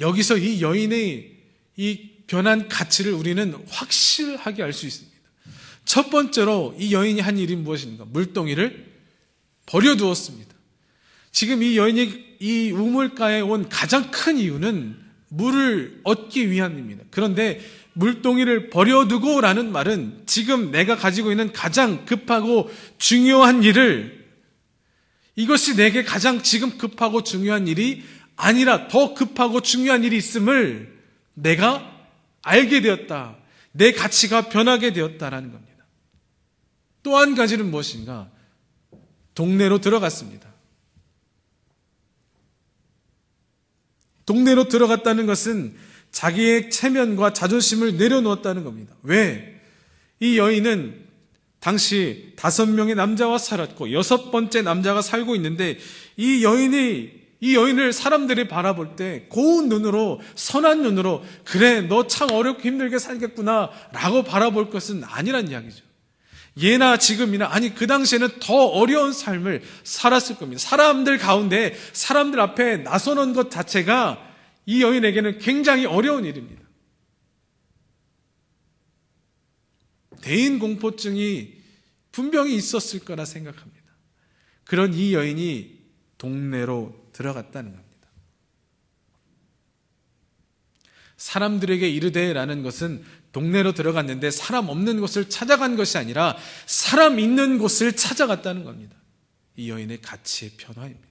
여기서 이 여인의 이 변한 가치를 우리는 확실하게 알 수 있습니다. 첫 번째로 이 여인이 한 일이 무엇인가? 물동이를 버려두었습니다. 지금 이 여인이 이 우물가에 온 가장 큰 이유는 물을 얻기 위함입니다. 그런데 물동이를 버려두고 라는 말은 지금 내가 가지고 있는 가장 급하고 중요한 일을, 이것이 내게 가장 지금 급하고 중요한 일이 아니라 더 급하고 중요한 일이 있음을 내가 알게 되었다. 내 가치가 변하게 되었다라는 겁니다. 또 한 가지는 무엇인가? 동네로 들어갔습니다. 동네로 들어갔다는 것은 자기의 체면과 자존심을 내려놓았다는 겁니다. 왜? 이 여인은 당시 5명의 남자와 살았고 6번째 남자가 살고 있는데 이 여인을 사람들이 바라볼 때 고운 눈으로, 선한 눈으로, 그래 너 참 어렵고 힘들게 살겠구나 라고 바라볼 것은 아니란 이야기죠. 예나 지금이나, 아니 그 당시에는 더 어려운 삶을 살았을 겁니다. 사람들 가운데, 사람들 앞에 나서는 것 자체가 이 여인에게는 굉장히 어려운 일입니다. 대인공포증이 분명히 있었을 거라 생각합니다. 그런 이 여인이 동네로 들어갔다는 겁니다. 사람들에게 이르되라는 것은 동네로 들어갔는데 사람 없는 곳을 찾아간 것이 아니라 사람 있는 곳을 찾아갔다는 겁니다. 이 여인의 가치의 변화입니다.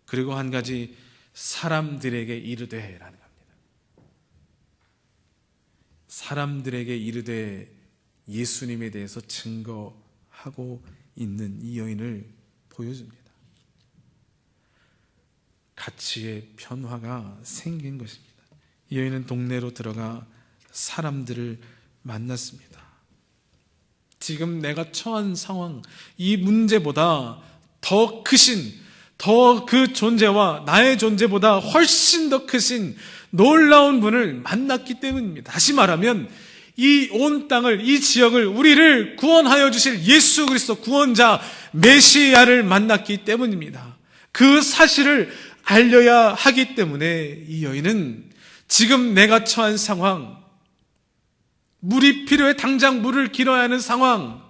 그리고 한 가지, 사람들에게 이르되라는 겁니다. 사람들에게 이르되 예수님에 대해서 증거하고 있는 이 여인을 보여줍니다. 가치의 변화가 생긴 것입니다. 이 여인은 동네로 들어가 사람들을 만났습니다. 지금 내가 처한 상황, 이 문제보다 더 크신, 더 그 존재와 나의 존재보다 훨씬 더 크신 놀라운 분을 만났기 때문입니다. 다시 말하면 이 온 땅을, 이 지역을, 우리를 구원하여 주실 예수 그리스도 구원자 메시아를 만났기 때문입니다. 그 사실을 알려야 하기 때문에 이 여인은 지금 내가 처한 상황, 물이 필요해 당장 물을 길어야 하는 상황,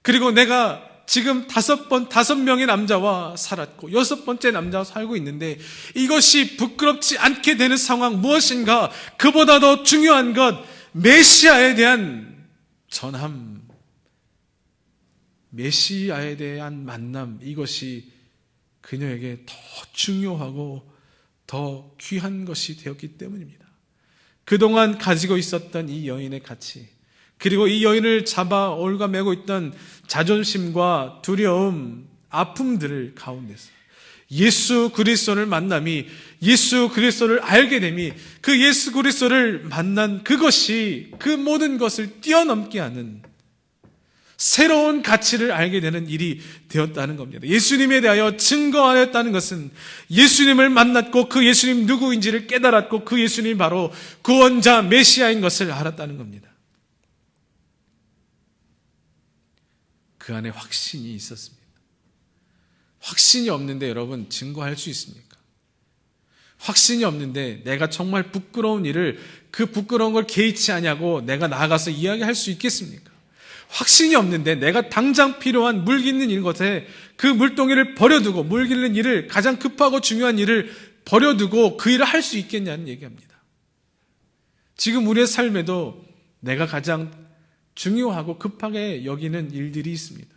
그리고 내가 지금 5명의 남자와 살았고 6번째 남자와 살고 있는데 이것이 부끄럽지 않게 되는 상황 무엇인가? 그보다 더 중요한 것, 메시아에 대한 전함, 메시아에 대한 만남, 이것이 그녀에게 더 중요하고 더 귀한 것이 되었기 때문입니다. 그동안 가지고 있었던 이 여인의 가치, 그리고 이 여인을 잡아 올가매고 있던 자존심과 두려움, 아픔들을 가운데서 예수 그리스도를 만남이, 예수 그리스도를 알게 됨이, 그 예수 그리스도를 만난 그것이 그 모든 것을 뛰어넘게 하는 새로운 가치를 알게 되는 일이 되었다는 겁니다. 예수님에 대하여 증거하였다는 것은 예수님을 만났고 그 예수님 누구인지를 깨달았고 그 예수님이 바로 구원자 메시아인 것을 알았다는 겁니다. 그 안에 확신이 있었습니다. 확신이 없는데 여러분 증거할 수 있습니까? 확신이 없는데 내가 정말 부끄러운 일을, 그 부끄러운 걸 개의치 않냐고 내가 나아가서 이야기할 수 있겠습니까? 확신이 없는데 내가 당장 필요한 물 깃는 일 것에 그 물동이를 버려두고, 물 깃는 일을, 가장 급하고 중요한 일을 버려두고 그 일을 할 수 있겠냐는 얘기합니다. 지금 우리의 삶에도 내가 가장 중요하고 급하게 여기는 일들이 있습니다.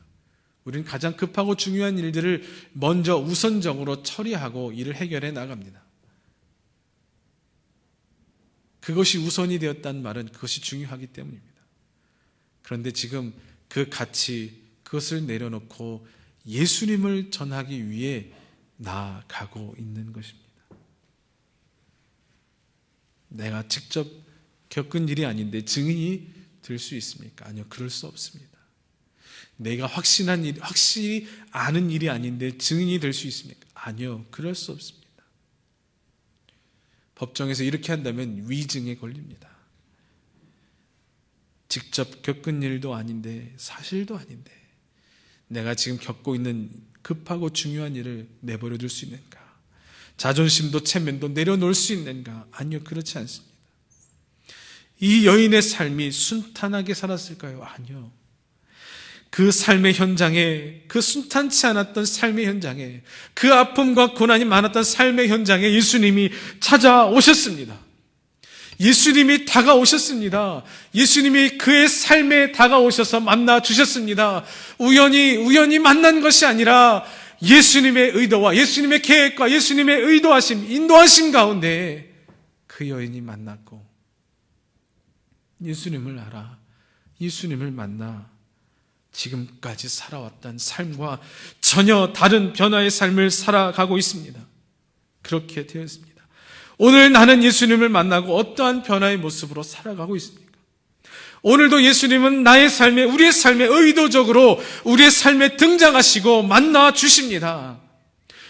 우리는 가장 급하고 중요한 일들을 먼저 우선적으로 처리하고 일을 해결해 나갑니다. 그것이 우선이 되었다는 말은 그것이 중요하기 때문입니다. 그런데 지금 그 가치, 그것을 내려놓고 예수님을 전하기 위해 나아가고 있는 것입니다. 내가 직접 겪은 일이 아닌데 증인이 될 수 있습니까? 아니요, 그럴 수 없습니다. 내가 확실히 아는 일이 아닌데 증인이 될 수 있습니까? 아니요, 그럴 수 없습니다. 법정에서 이렇게 한다면 위증에 걸립니다. 직접 겪은 일도 아닌데, 사실도 아닌데 내가 지금 겪고 있는 급하고 중요한 일을 내버려 둘 수 있는가? 자존심도 체면도 내려놓을 수 있는가? 아니요, 그렇지 않습니다. 이 여인의 삶이 순탄하게 살았을까요? 아니요. 그 삶의 현장에, 그 순탄치 않았던 삶의 현장에, 그 아픔과 고난이 많았던 삶의 현장에 예수님이 찾아오셨습니다. 예수님이 다가오셨습니다. 예수님이 그의 삶에 다가오셔서 만나 주셨습니다. 우연히 만난 것이 아니라 예수님의 의도와 예수님의 계획과 예수님의 의도하심, 인도하심 가운데 그 여인이 만났고 예수님을 알아, 예수님을 만나 지금까지 살아왔던 삶과 전혀 다른 변화의 삶을 살아가고 있습니다. 그렇게 되었습니다. 오늘 나는 예수님을 만나고 어떠한 변화의 모습으로 살아가고 있습니까? 오늘도 예수님은 나의 삶에, 우리의 삶에 의도적으로 우리의 삶에 등장하시고 만나 주십니다.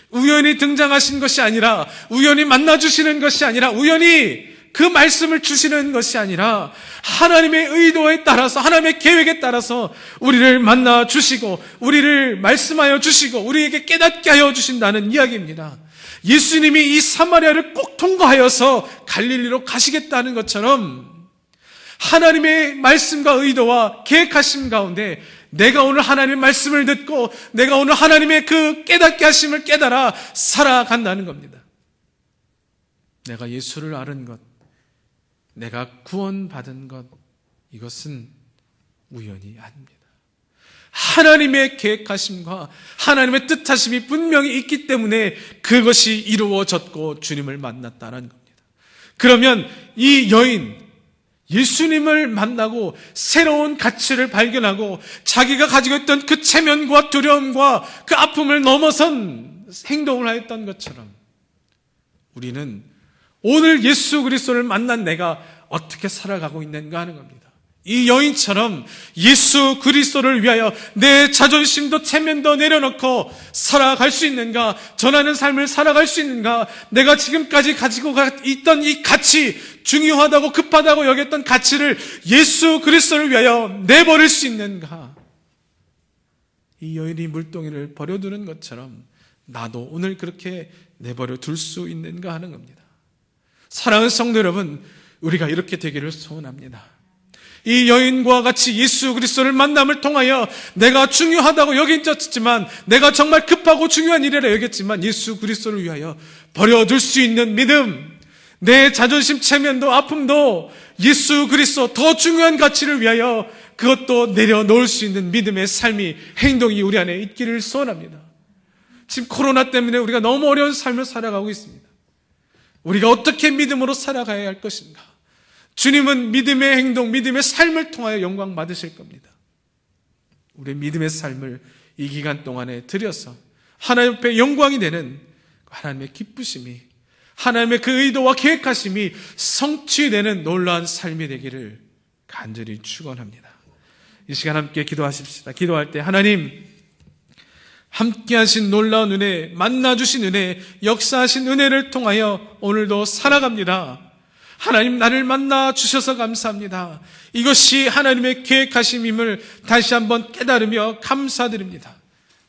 우연히 등장하신 것이 아니라, 우연히 만나 주시는 것이 아니라, 우연히 그 말씀을 주시는 것이 아니라 하나님의 의도에 따라서, 하나님의 계획에 따라서 우리를 만나 주시고 우리를 말씀하여 주시고 우리에게 깨닫게 하여 주신다는 이야기입니다. 예수님이 이 사마리아를 꼭 통과하여서 갈릴리로 가시겠다는 것처럼 하나님의 말씀과 의도와 계획하심 가운데 내가 오늘 하나님의 말씀을 듣고 내가 오늘 하나님의 그 깨닫게 하심을 깨달아 살아간다는 겁니다. 내가 예수를 아는 것, 내가 구원받은 것, 이것은 우연이 아닙니다. 하나님의 계획하심과 하나님의 뜻하심이 분명히 있기 때문에 그것이 이루어졌고 주님을 만났다는 겁니다. 그러면 이 여인, 예수님을 만나고 새로운 가치를 발견하고 자기가 가지고 있던 그 체면과 두려움과 그 아픔을 넘어선 행동을 하였던 것처럼 우리는 오늘 예수 그리스도를 만난 내가 어떻게 살아가고 있는가 하는 겁니다. 이 여인처럼 예수 그리스도를 위하여 내 자존심도 체면도 내려놓고 살아갈 수 있는가? 전하는 삶을 살아갈 수 있는가? 내가 지금까지 가지고 있던 이 가치, 중요하다고 급하다고 여겼던 가치를 예수 그리스도를 위하여 내버릴 수 있는가? 이 여인이 물동이를 버려두는 것처럼 나도 오늘 그렇게 내버려 둘 수 있는가 하는 겁니다. 사랑하는 성도 여러분, 우리가 이렇게 되기를 소원합니다. 이 여인과 같이 예수 그리스도를 만남을 통하여 내가 중요하다고 여겼지만, 내가 정말 급하고 중요한 일이라 여겼지만 예수 그리스도를 위하여 버려둘 수 있는 믿음, 내 자존심 체면도 아픔도 예수 그리스도 더 중요한 가치를 위하여 그것도 내려놓을 수 있는 믿음의 삶이, 행동이 우리 안에 있기를 소원합니다. 지금 코로나 때문에 우리가 너무 어려운 삶을 살아가고 있습니다. 우리가 어떻게 믿음으로 살아가야 할 것인가? 주님은 믿음의 행동, 믿음의 삶을 통하여 영광 받으실 겁니다. 우리의 믿음의 삶을 이 기간 동안에 들여서 하나님 앞에 영광이 되는 하나님의 기쁘심이, 하나님의 그 의도와 계획하심이 성취되는 놀라운 삶이 되기를 간절히 축원합니다. 이 시간 함께 기도하십시다. 기도할 때 하나님, 함께 하신 놀라운 은혜, 만나주신 은혜, 역사하신 은혜를 통하여 오늘도 살아갑니다. 하나님, 나를 만나 주셔서 감사합니다. 이것이 하나님의 계획하심임을 다시 한번 깨달으며 감사드립니다.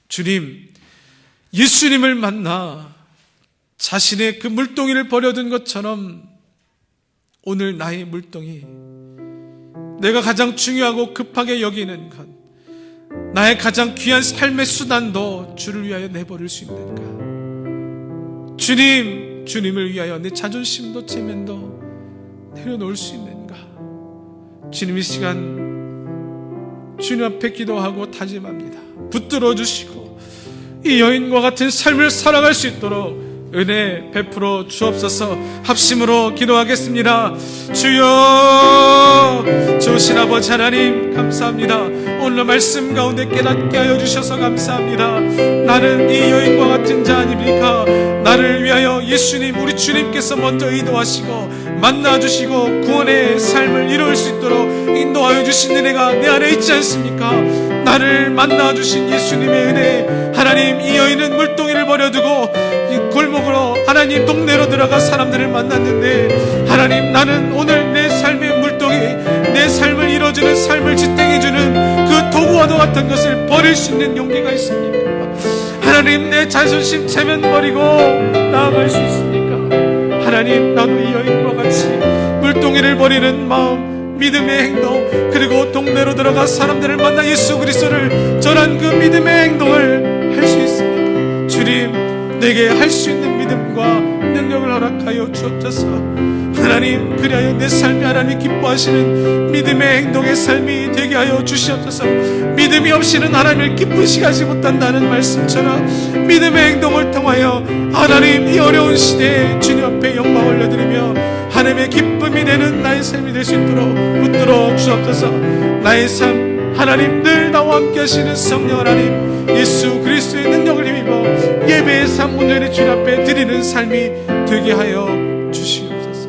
주님, 예수님을 만나 자신의 그 물동이를 버려둔 것처럼 오늘 나의 물동이, 내가 가장 중요하고 급하게 여기는 것, 나의 가장 귀한 삶의 수단도 주를 위하여 내버릴 수 있는가? 주님, 주님을 위하여 내 자존심도 체면도 내려놓을 수 있는가? 주님, 이 시간 주님 앞에 기도하고 다짐합니다. 붙들어 주시고 이 여인과 같은 삶을 살아갈 수 있도록 은혜 베풀어 주옵소서. 합심으로 기도하겠습니다. 주여, 좋으신 아버지 하나님 감사합니다. 오늘 말씀 가운데 깨닫게 하여 주셔서 감사합니다. 나는 이 여인과 같은 자 아닙니까? 나를 위하여 예수님, 우리 주님께서 먼저 의도하시고 만나주시고 구원의 삶을 이룰 수 있도록 인도하여 주신 은혜가 내 안에 있지 않습니까? 나를 만나주신 예수님의 은혜, 하나님, 이 여인은 물동이를 버려두고 이 골목으로 하나님 동네로 들어가 사람들을 만났는데, 하나님, 나는 오늘 내 삶의 물동이, 내 삶을 이뤄주는, 삶을 지탱해주는 그 도구와도 같은 것을 버릴 수 있는 용기가 있습니까? 하나님, 내 자존심 체면 버리고 나아갈 수 있습니까? 하나님, 나도 이 여인과 같이 물동이를 버리는 마음, 믿음의 행동, 그리고 동네로 들어가 사람들을 만나 예수 그리스도를 전한 그 믿음의 행동을 할 수 있습니까? 주님, 내게 할 수 있는 믿음과 능력을 허락하여 주옵소서. 하나님, 그리하여 내 삶이 하나님이 기뻐하시는 믿음의 행동의 삶이 되게 하여 주시옵소서. 믿음이 없이는 하나님을 기쁘시게 하지 못한다는 말씀처럼 믿음의 행동을 통하여 하나님, 이 어려운 시대에 주님 앞에 영광 올려드리며 하나님의 기쁨이 되는 나의 삶이 될 수 있도록 붙들어 주옵소서. 나의 삶, 하나님, 늘 나와 함께 하시는 성령 하나님, 예수 그리스도의 능력을 힘입어 예배의 삶 온전히 주님 앞에 드리는 삶이 되게 하여 주시옵소서.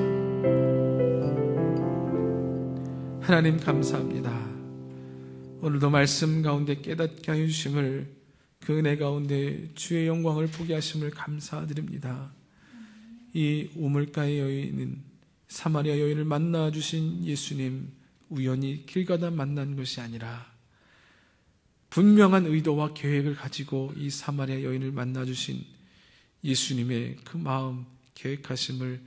하나님 감사합니다. 오늘도 말씀 가운데 깨닫게 하여 주심을, 그 은혜 가운데 주의 영광을 보게 하심을 감사드립니다. 이 우물가의 여인은, 사마리아 여인을 만나 주신 예수님, 우연히 길 가다 만난 것이 아니라 분명한 의도와 계획을 가지고 이 사마리아 여인을 만나 주신 예수님의 그 마음, 계획하심을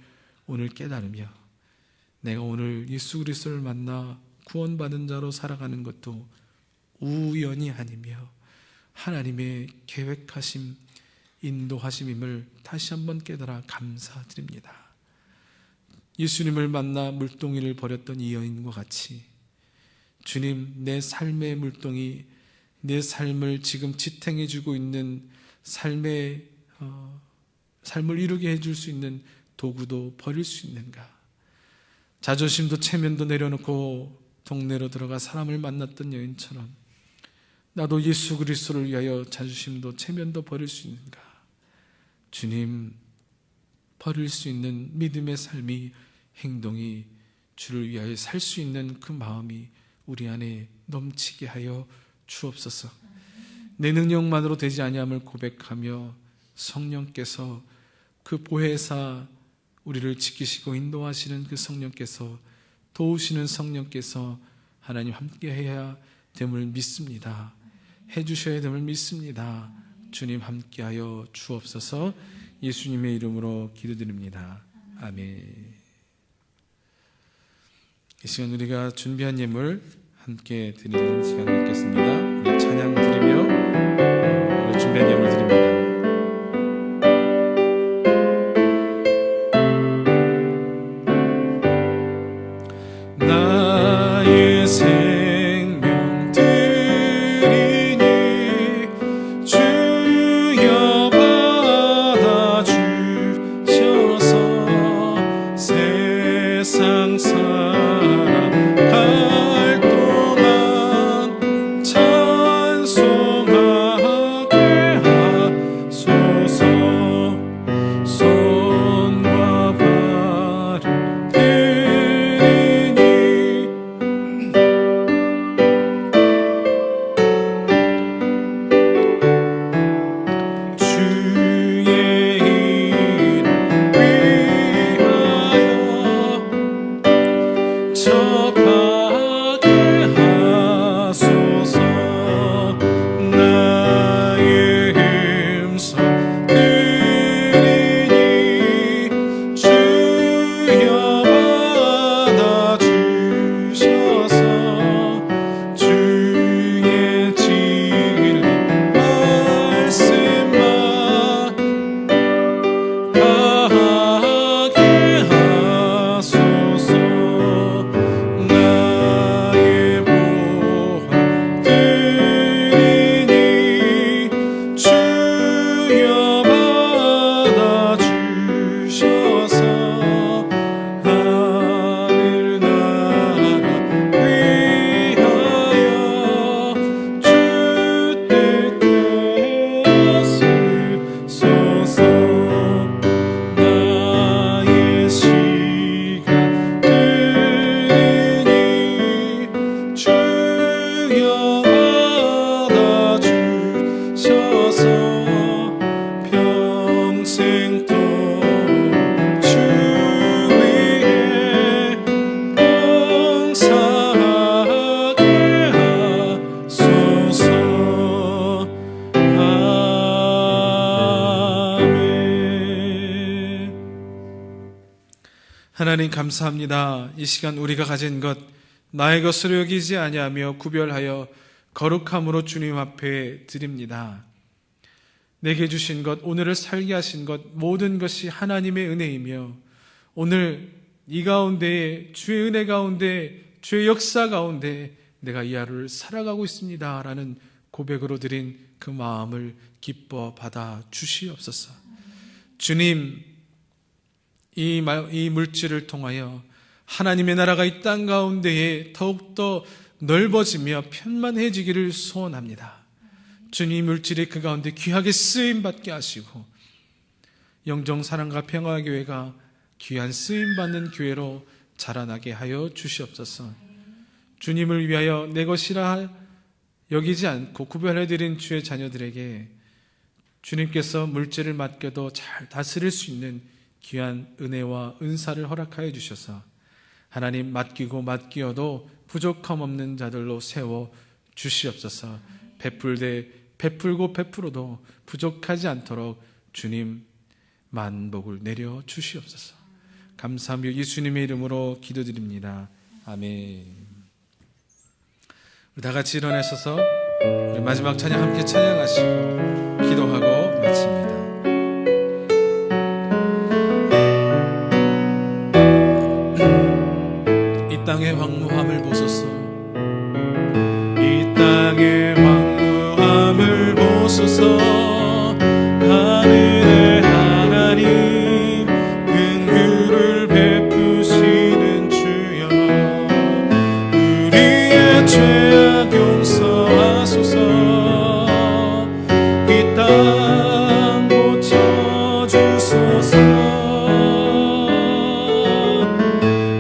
오늘 깨달으며, 내가 오늘 예수 그리스도를 만나 구원받은 자로 살아가는 것도 우연이 아니며 하나님의 계획하심, 인도하심임을 다시 한번 깨달아 감사드립니다. 예수님을 만나 물동이를 버렸던 이 여인과 같이 주님, 내 삶의 물동이, 내 삶을 지금 지탱해주고 있는 삶을 이루게 해줄 수 있는 도구도 버릴 수 있는가? 자존심도 체면도 내려놓고 동네로 들어가 사람을 만났던 여인처럼 나도 예수 그리스도를 위하여 자존심도 체면도 버릴 수 있는가? 주님, 버릴 수 있는 믿음의 삶이, 행동이, 주를 위하여 살 수 있는 그 마음이 우리 안에 넘치게 하여 주옵소서. 내 능력만으로 되지 아니함을 고백하며 성령께서 그 보혜사 우리를 지키시고 인도하시는 그 성령께서, 도우시는 성령께서 하나님 함께해야 됨을 믿습니다. 해주셔야 됨을 믿습니다. 주님 함께하여 주옵소서. 예수님의 이름으로 기도드립니다. 아멘. 이 시간 우리가 준비한 예물 함께 드리는 시간 갖겠습니다. 우리 찬양 드리며 우리 준비한 예물 드립니다. 나의 생명 드리니 주여 받아주셔서 세상 살아갈 동안 찬송하게 하소서. 손과 발을 드리니 주의 이름 위하여 접하게 하소서. 나의 음성 드리니 주여 받아주셔서 주의 진리 말씀만 하게 하소서. 나의 보화 드리니 주여 받아주셔서 하늘 나라 위하여 주 뜻 되었으소서. 나의 시간 드리니 주여 받아주셔서 평생 또 주 위에 봉사하게 하소서. 아멘. 하나님 감사합니다. 이 시간 우리가 가진 것 나의 것으로 여기지 아니하며 구별하여 거룩함으로 주님 앞에 드립니다. 내게 주신 것, 오늘을 살게 하신 것, 모든 것이 하나님의 은혜이며 오늘 이 가운데에 주의 은혜 가운데 주의 역사 가운데 내가 이 하루를 살아가고 있습니다 라는 고백으로 드린 그 마음을 기뻐 받아 주시옵소서. 주님, 이 물질을 통하여 하나님의 나라가 이 땅 가운데에 더욱더 넓어지며 편만해지기를 소원합니다. 주님, 물질이 그 가운데 귀하게 쓰임받게 하시고 영정사랑과 평화교회가 귀한 쓰임받는 교회로 자라나게 하여 주시옵소서. 주님을 위하여 내 것이라 여기지 않고 구별해드린 주의 자녀들에게 주님께서 물질을 맡겨도 잘 다스릴 수 있는 귀한 은혜와 은사를 허락하여 주셔서 하나님 맡기고 맡기어도 부족함 없는 자들로 세워 주시옵소서. 베풀고 베풀어도 부족하지 않도록 주님 만복을 내려 주시옵소서. 감사하며 예수님의 이름으로 기도드립니다. 아멘. 우리 다 같이 일어나셔서 우리 마지막 찬양 함께 찬양하시고 기도하고 마칩니다. 이 땅의 황무함을 보소서. 이 땅의 황무함을 보소서. 하늘의 하나님 긍휼을 베푸시는 주여, 우리의 죄악 용서하소서. 이 땅 고쳐주소서.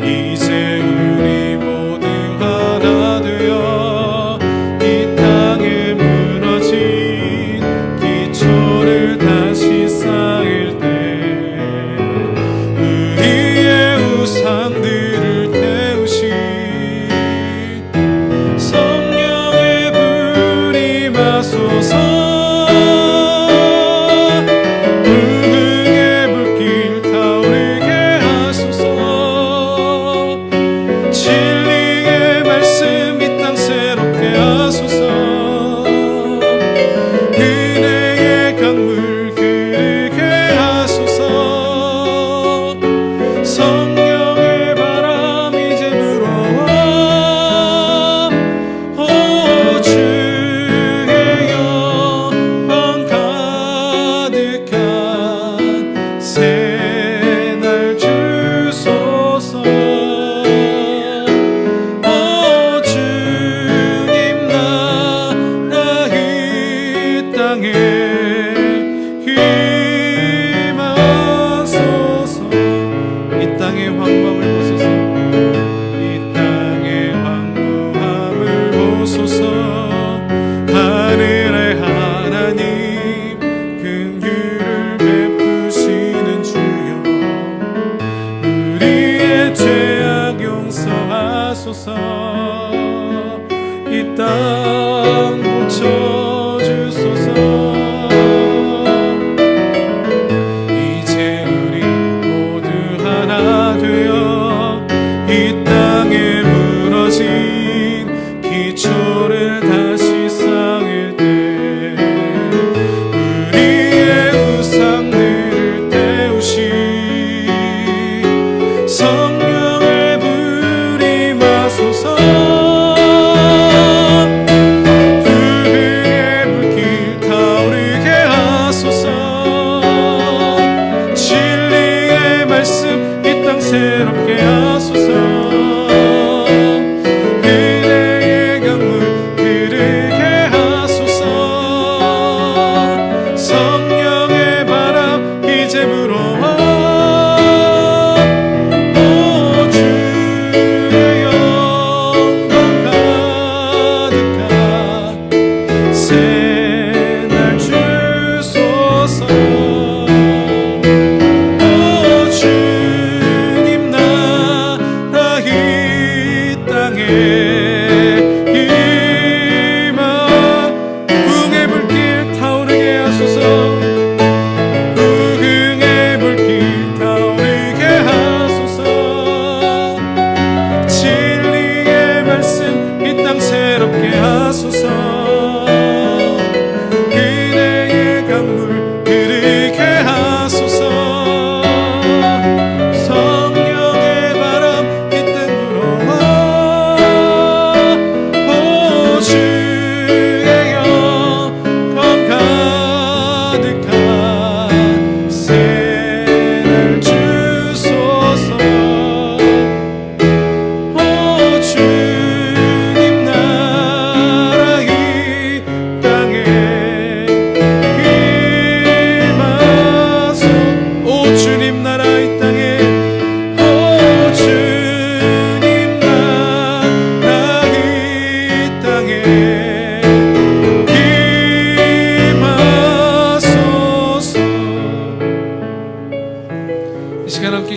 이제 우리 모두 하나 되어 기초를 다시 쌓을 때 우리의 우상들을 태우시 성령을 부림하소서 불의 불길 타오르게 하소서 진리의 말씀 이 땅 새롭게 하소서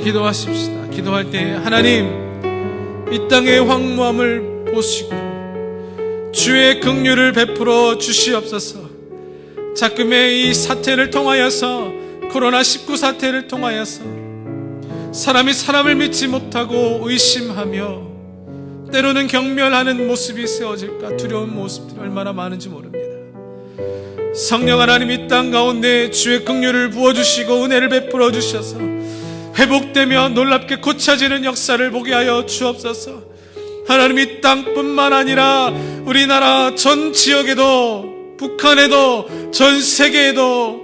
기도하십시다. 기도할 때 하나님 이 땅의 황무함을 보시고 주의 긍휼을 베풀어 주시옵소서. 자금의 이 사태를 통하여서 코로나19 사태를 통하여서 사람이 사람을 믿지 못하고 의심하며 때로는 경멸하는 모습이 세워질까 두려운 모습들이 얼마나 많은지 모릅니다. 성령 하나님 이 땅 가운데 주의 긍휼을 부어주시고 은혜를 베풀어 주셔서 회복되며 놀랍게 고쳐지는 역사를 보게 하여 주옵소서. 하나님 이 땅뿐만 아니라 우리나라 전 지역에도 북한에도 전 세계에도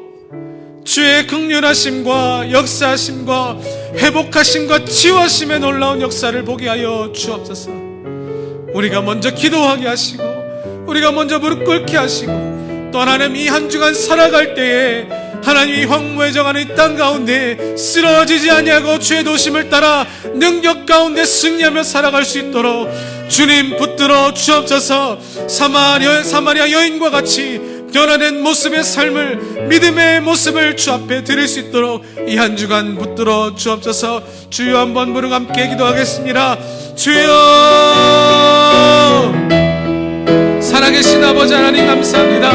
주의 긍휼하심과 역사하심과 회복하심과 치유하심의 놀라운 역사를 보게 하여 주옵소서. 우리가 먼저 기도하게 하시고 우리가 먼저 무릎 꿇게 하시고 또 하나님 이 한 주간 살아갈 때에 하나님이 황무해 정하는 이 땅 가운데 쓰러지지 아니하고 주의 도심을 따라 능력 가운데 승리하며 살아갈 수 있도록 주님 붙들어 주옵소서. 사마리아 여인과 같이 변화된 모습의 삶을 믿음의 모습을 주 앞에 드릴 수 있도록 이 한 주간 붙들어 주옵소서. 주여 한번 부르고 함께 기도하겠습니다. 주여 살아계신 아버지 하나님 감사합니다.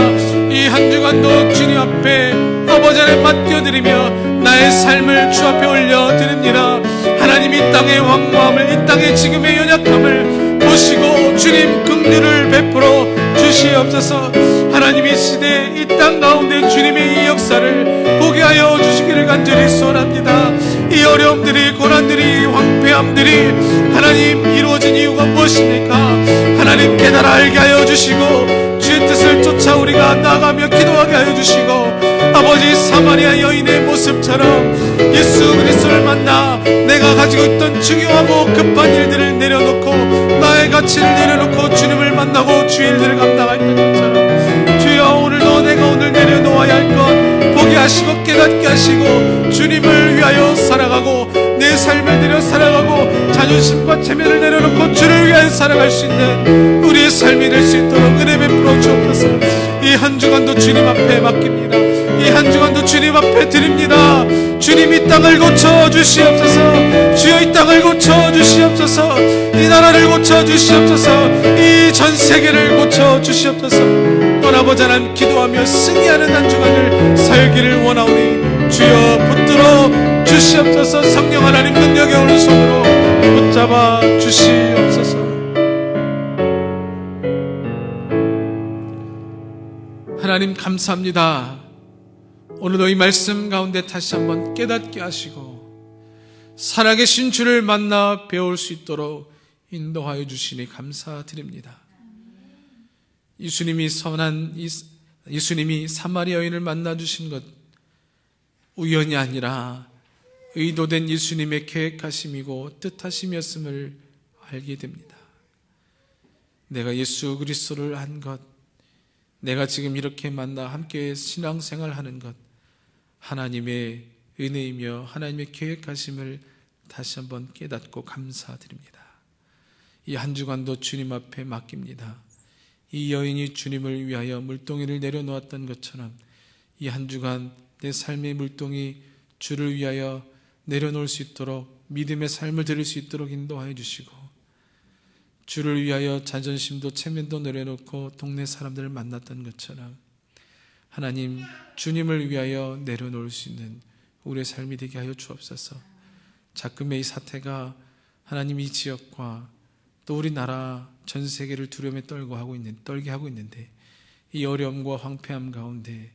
이 한 주간도 주님 앞에 아버지 하나님 맡겨드리며 나의 삶을 주 앞에 올려드립니다. 하나님 이 땅의 황무함을 이 땅의 지금의 연약함을 보시고 주님 긍휼을 베풀어 주시옵소서. 하나님 이 시대 이 땅 가운데 주님의 이 역사를 보게 하여 주시기를 간절히 소원합니다. 이 어려움들이 고난들이 황폐함들이 하나님 이루어진 이유가 무엇입니까? 하나님 깨달아 알게 하여 주시고 주의 뜻을 쫓아 우리가 나아가며 기도하게 하여 주시고 아버지 사마리아 여인의 모습처럼 예수 그리스도를 만나 내가 가지고 있던 중요하고 급한 일들을 내려놓고 나의 가치를 내려놓고 주님을 만나고 주의 일들을 감당할 것처럼 주여 오늘도 내가 오늘 내려놓아야 할 것 보게 하시고 깨닫게 하시고 주님을 위하여 살아가고 내 삶을 내려 살아가고 자존심과 체면을 내려놓고 주를 위하여 살아갈 수 있는 우리의 삶이 될 수 있도록 은혜 베풀어 주옵소서. 이 한 주간도 주님 앞에 맡깁니다. 이 한 주간도 주님 앞에 드립니다. 주님 이 땅을 고쳐 주시옵소서. 주여 이 땅을 고쳐 주시옵소서. 이 나라를 고쳐 주시옵소서. 이 전 세계를 고쳐 주시옵소서. 아버지 하나님 기도하며 승리하는 한 주간을 살기를 원하오니 주여 붙들어 주시옵소서. 성령 하나님 능력의 오른손으로 붙잡아 주시옵소서. 하나님 감사합니다. 오늘도 이 말씀 가운데 다시 한번 깨닫게 하시고 살아계신 주를 만나 배울 수 있도록 인도하여 주시니 감사드립니다. 예수님이 사마리아 여인을 만나 주신 것 우연이 아니라 의도된 예수님의 계획하심이고 뜻하심이었음을 알게 됩니다. 내가 예수 그리스도를 한 것, 내가 지금 이렇게 만나 함께 신앙생활하는 것, 하나님의 은혜이며 하나님의 계획하심을 다시 한번 깨닫고 감사드립니다. 이 한 주간도 주님 앞에 맡깁니다. 이 여인이 주님을 위하여 물동이를 내려놓았던 것처럼 이 한 주간 내 삶의 물동이 주를 위하여 내려놓을 수 있도록 믿음의 삶을 들을 수 있도록 인도하여 주시고, 주를 위하여 자존심도 체면도 내려놓고 동네 사람들을 만났던 것처럼 하나님 주님을 위하여 내려놓을 수 있는 우리의 삶이 되게 하여 주옵소서. 자금의 이 사태가 하나님 이 지역과 또 우리나라 전 세계를 두려움에 떨게 하고 있는데 이 어려움과 황폐함 가운데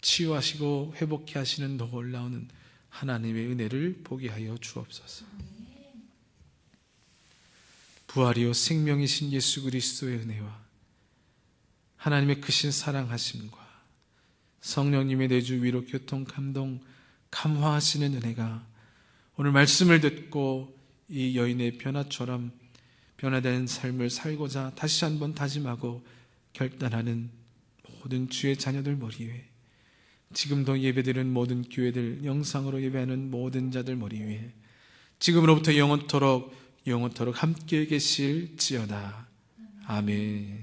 치유하시고 회복케 하시는 놀라운 하나님의 은혜를 보게 하여 주옵소서. 부활이요 생명이신 예수 그리스도의 은혜와 하나님의 크신 사랑하심과 성령님의 내주 위로 교통 감동 감화하시는 은혜가 오늘 말씀을 듣고 이 여인의 변화처럼 변화된 삶을 살고자 다시 한번 다짐하고 결단하는 모든 주의 자녀들 머리 위에, 지금도 예배드리는 모든 교회들, 영상으로 예배하는 모든 자들 머리 위에 지금으로부터 영원토록 함께 계실지어다. 아멘.